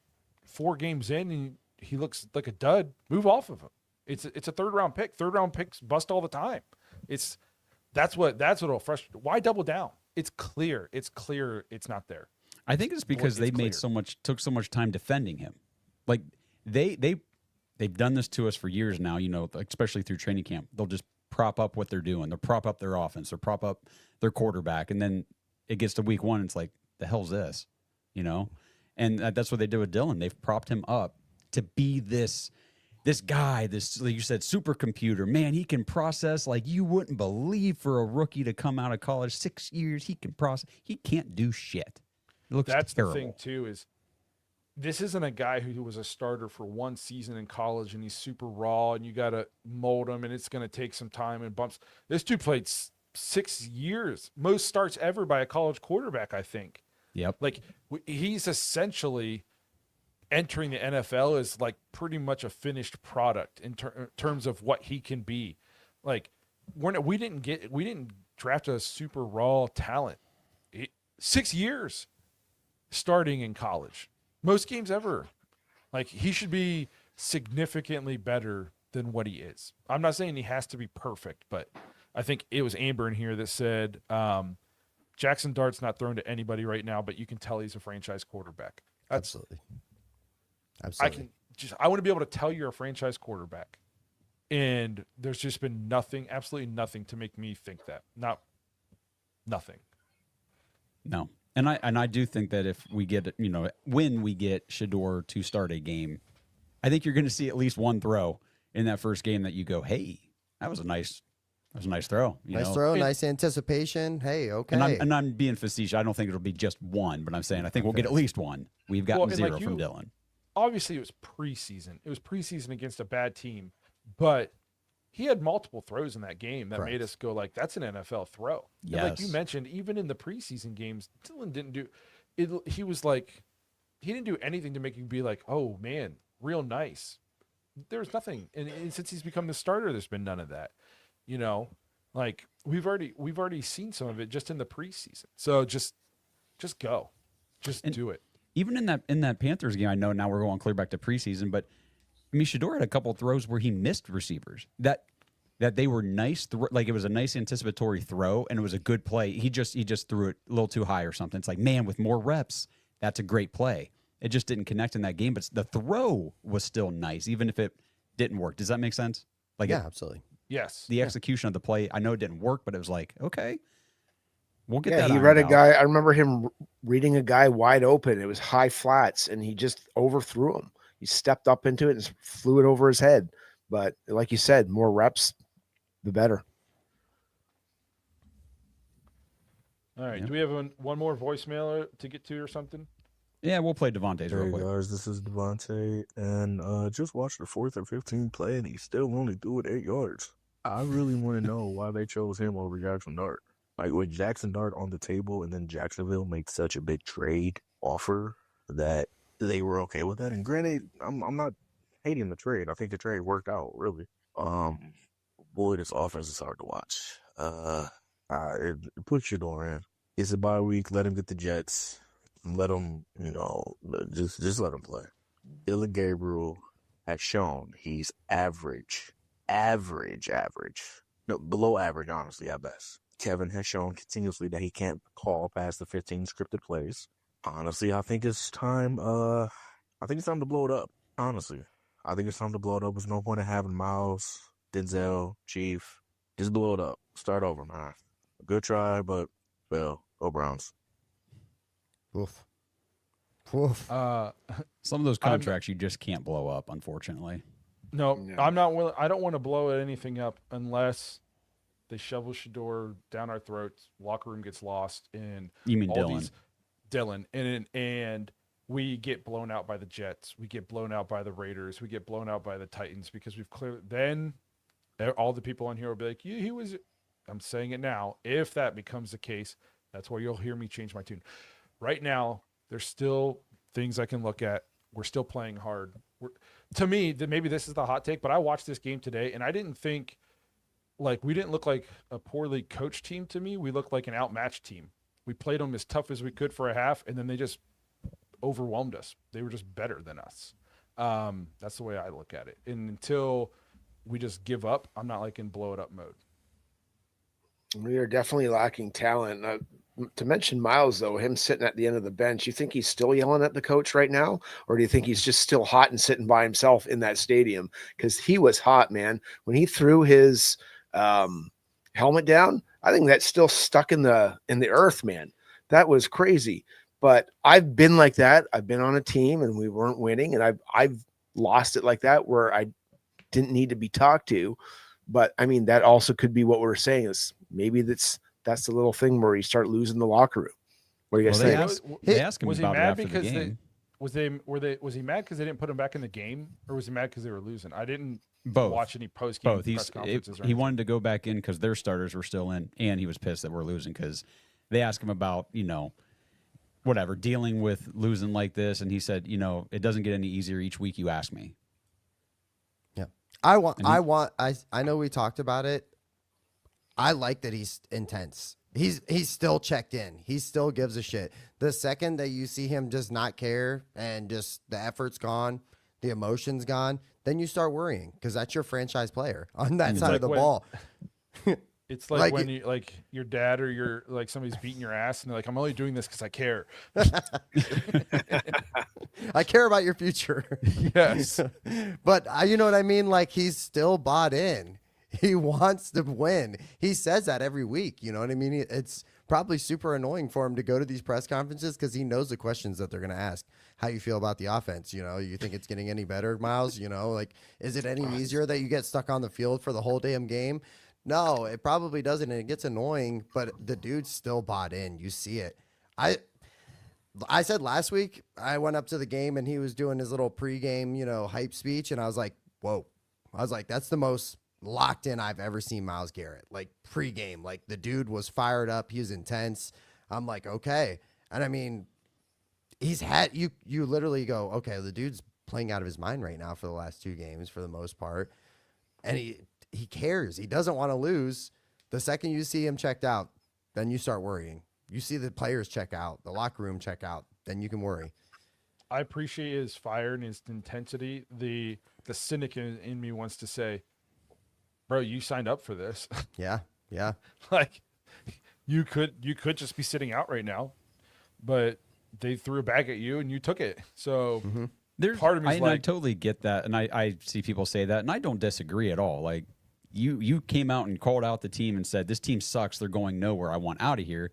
S1: 4 games in, and he looks like a dud. Move off of him. It's a 3rd round pick. 3rd round picks bust all the time. That's what'll frustrate. Why double down? It's clear. It's not there.
S3: I think it's because they took so much time defending him. They've done this to us for years now, especially through training camp. They'll just prop up what they're doing. They'll prop up their offense. They'll prop up their quarterback. And then it gets to week 1. It's like, the hell's this? And that's what they did with Dillon. They've propped him up to be this guy, like you said, supercomputer. Man, he can process like you wouldn't believe for a rookie to come out of college. 6 years, he can process. He can't do shit. It looks terrible.
S1: The thing, too, is this isn't a guy who was a starter for 1 season in college and he's super raw and you got to mold him and it's going to take some time and bumps. This dude played 6 years, most starts ever by a college quarterback, I think.
S3: Yep.
S1: He's essentially entering the NFL as pretty much a finished product in terms of what he can be. We didn't draft a super raw talent. 6 years starting in college. Most games ever. He should be significantly better than what he is. I'm not saying he has to be perfect, but I think it was Amber in here that said Jackson Dart's not thrown to anybody right now, but you can tell he's a franchise quarterback.
S4: Absolutely.
S1: I want to be able to tell you're a franchise quarterback. And there's just been absolutely nothing to make me think that. Nothing.
S3: No. And I do think that if we get, when we get Shador to start a game, I think you're going to see at least one throw in that first game that you go, hey, that was a nice throw.
S4: Nice throw, nice anticipation. Hey, okay.
S3: And I'm being facetious. I don't think it'll be just one, but I'm saying I think we'll get at least one. We've gotten zero from Dillon.
S1: Obviously, it was preseason. It was preseason against a bad team, but he had multiple throws in that game that made us go like, that's an NFL throw.
S3: Yes.
S1: And like you mentioned, even in the preseason games, Dillon didn't do it. He was like, he didn't do anything to make you be like, oh man, real nice. There's nothing. And since he's become the starter, there's been none of that. Like we've already seen some of it just in the preseason. So just go. Just do it.
S3: Even in that Panthers game, I know now we're going clear back to preseason, but I mean, Shador had a couple throws where he missed receivers that they were nice, like it was a nice anticipatory throw and it was a good play. He just threw it a little too high or something. It's like, man, with more reps, that's a great play. It just didn't connect in that game, but the throw was still nice, even if it didn't work. Does that make sense? Like,
S4: absolutely.
S1: Yes.
S3: The execution of the play, I know it didn't work, but it was like, okay, we'll get that.
S2: He read a guy. I remember him reading a guy wide open. It was high flats, and he just overthrew him. He stepped up into it and flew it over his head. But like you said, more reps, the better.
S1: All right. Yeah. Do we have one more voicemail to get to or something?
S3: Yeah, we'll play Devontae's real quick.
S9: Hey guys, this is Devontae, and just watched the 4th or 15th play, and he still only threw it 8 yards. I really want to know why they chose him over Jackson Dart. Like, with Jackson Dart on the table, and then Jacksonville made such a big trade offer that they were okay with that. And granted, I'm not hating the trade. I think the trade worked out, really. Boy, this offense is hard to watch. Put Shador in. It's a bye week. Let him get the Jets. Let him, just let him play. Dillon Gabriel has shown he's average. No, below average, honestly, at best. Kevin has shown continuously that he can't call past the 15 scripted plays. Honestly, I think it's time. I think it's time to blow it up. Honestly, I think it's time to blow it up. There's no point in having Myles, Denzel, Chief. Just blow it up. Start over, man. Good try, but well, go Browns.
S4: Oof.
S3: Some of those contracts you just can't blow up, unfortunately.
S1: No, I'm not willing. I don't want to blow anything up unless they shovel Shador down our throats. Locker room gets lost, and
S3: you mean Dillon?
S1: Dillon, and we get blown out by the Jets. We get blown out by the Raiders. We get blown out by the Titans because we've clearly. Then all the people on here will be like, "He was." I'm saying it now. If that becomes the case, that's where you'll hear me change my tune. Right now, there's still things I can look at. We're still playing hard. To me, maybe this is the hot take, but I watched this game today, and I didn't think, we didn't look like a poorly coached team to me. We looked like an outmatched team. We played them as tough as we could for a half, and then they just overwhelmed us. They were just better than us. That's the way I look at it. And until we just give up, I'm not in blow it up mode.
S2: We are definitely lacking talent. To mention Myles, though, him sitting at the end of the bench, you think he's still yelling at the coach right now? Or do you think he's just still hot and sitting by himself in that stadium? Because he was hot, man. When he threw his helmet down, I think that's still stuck in the earth, man. That was crazy. But I've been like that. I've been on a team and we weren't winning, and I've lost it like that where I didn't need to be talked to. But I mean, that also could be what we're saying is maybe that's the little thing where you start losing the locker room. What do you guys think?
S3: They asked him
S1: was he
S3: about
S1: mad
S3: it after
S1: because
S3: the game.
S1: Was he mad because they didn't put him back in the game, or was he mad because they were losing? I didn't watch any post game press conferences.
S3: He wanted to go back in because their starters were still in, and he was pissed that we're losing because they asked him about whatever dealing with losing like this, and he said it doesn't get any easier each week you ask me.
S4: Yeah, I know we talked about it. I like that he's intense. He's still checked in. He still gives a shit. The second that you see him just not care and just the effort's gone, the emotion's gone, then you start worrying because that's your franchise player on that side of the ball.
S1: It's like when you your dad or your somebody's beating your ass and they're like, I'm only doing this because I care.
S4: I care about your future.
S1: Yes.
S4: But you know what I mean? He's still bought in. He wants to win. He says that every week. You know what I mean? It's probably super annoying for him to go to these press conferences because he knows the questions that they're going to ask. How you feel about the offense? You think it's getting any better, Myles? Like, is it any easier that you get stuck on the field for the whole damn game? No, it probably doesn't, and it gets annoying, but the dude's still bought in. You see it. I said last week, I went up to the game, and he was doing his little pregame, hype speech, and I was like, whoa. I was like, that's the most locked in I've ever seen Myles Garrett. Like, pregame. Like, the dude was fired up. He was intense. I'm like, okay. And, I mean, he's had – you literally go, okay, the dude's playing out of his mind right now for the last 2 games for the most part. And he cares. He doesn't want to lose. The second you see him checked out, then you start worrying. You see the players check out, the locker room check out, then you can worry.
S1: I appreciate his fire and his intensity. The cynic in me wants to say, bro, you signed up for this.
S4: Yeah.
S1: Like, you could just be sitting out right now, but they threw a bag at you and you took it. So
S3: There's
S1: part of me is
S3: I totally get that, and I see people say that, and I don't disagree at all. Like, you came out and called out the team and said, this team sucks, they're going nowhere, I want out of here.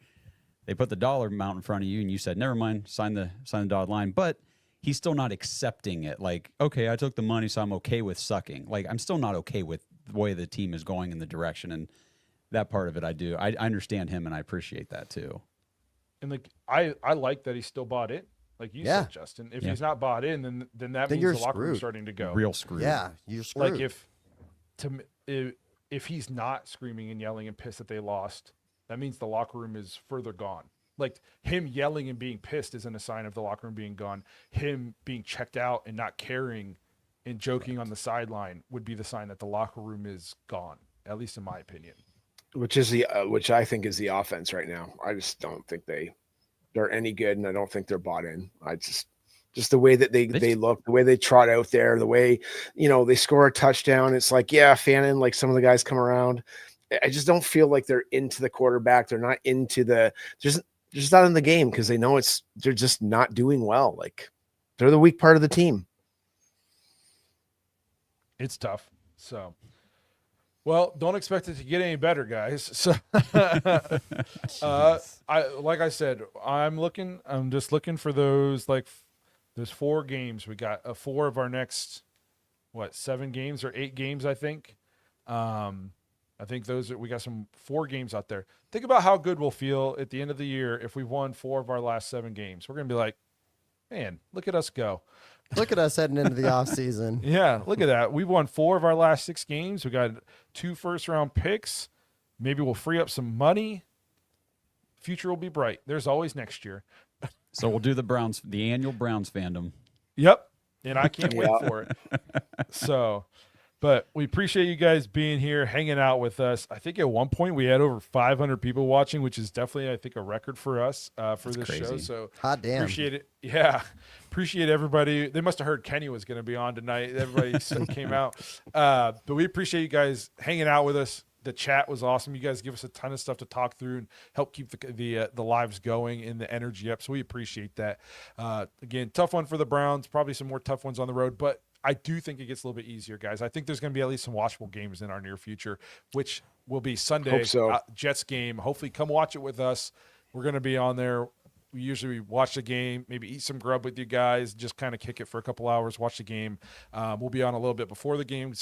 S3: They put the dollar amount in front of you, and you said, never mind, sign the dotted line. But he's still not accepting it. Like, okay, I took the money, so I'm okay with sucking. Like, I'm still not okay with the way the team is going in the direction, and that part of it I do. I understand him, and I appreciate that too.
S1: And like I like that he's still bought in. Like you said, Justin. If he's not bought in, then that means
S4: you're
S1: the locker room's
S4: screwed.
S1: starting to go.
S3: Real screwed.
S4: Yeah, you're screwed.
S1: Like if he's not screaming and yelling and pissed that they lost, that means the locker room is further gone. Like, him yelling and being pissed isn't a sign of the locker room being gone. Him being checked out and not caring and joking on the sideline would be the sign that the locker room is gone, at least in my opinion.
S2: Which I think is the offense right now. I just don't think they're any good, and I don't think they're bought in. I just the way that they look, the way they trot out there, the way, they score a touchdown. It's like, yeah, Fannin, like some of the guys come around. I just don't feel like they're into the quarterback. They're not into they're just not in the game because they know they're just not doing well. Like, they're the weak part of the team.
S1: It's tough. So, well, don't expect it to get any better, guys. So, like I said, I'm just looking for those 4 games. We got 4 of our next 7 games or 8 games, I think. I think we got some 4 games out there. Think about how good we'll feel at the end of the year if we've won 4 of our last 7 games. We're going to be like, man, look at us go.
S4: Look at us heading into the offseason.
S1: Yeah, look at that. We've won 4 of our last 6 games. We got 2 first-round picks. Maybe we'll free up some money. Future will be bright. There's always next year.
S3: So we'll do the annual Browns fandom.
S1: Yep, and I can't wait for it. So... But we appreciate you guys being here, hanging out with us. I think at one point we had over 500 people watching, which is definitely, I think, a record for us for this show. So
S4: hot damn.
S1: Appreciate it. Yeah. Appreciate everybody. They must have heard Kenny was going to be on tonight. Everybody still came out. But we appreciate you guys hanging out with us. The chat was awesome. You guys give us a ton of stuff to talk through and help keep the lives going and the energy up. So we appreciate that. Again, tough one for the Browns. Probably some more tough ones on the road. But I do think it gets a little bit easier, guys. I think there's going to be at least some watchable games in our near future, which will be Sunday, Jets game. Hopefully come watch it with us. We're going to be on there. We usually watch the game, maybe eat some grub with you guys, just kind of kick it for a couple hours, watch the game. We'll be on a little bit before the game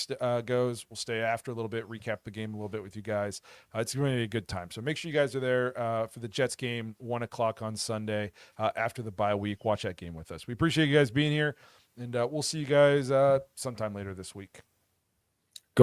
S1: goes. We'll stay after a little bit, recap the game a little bit with you guys. It's going to be a good time. So make sure you guys are there for the Jets game, 1 o'clock on Sunday after the bye week. Watch that game with us. We appreciate you guys being here. And we'll see you guys sometime later this week.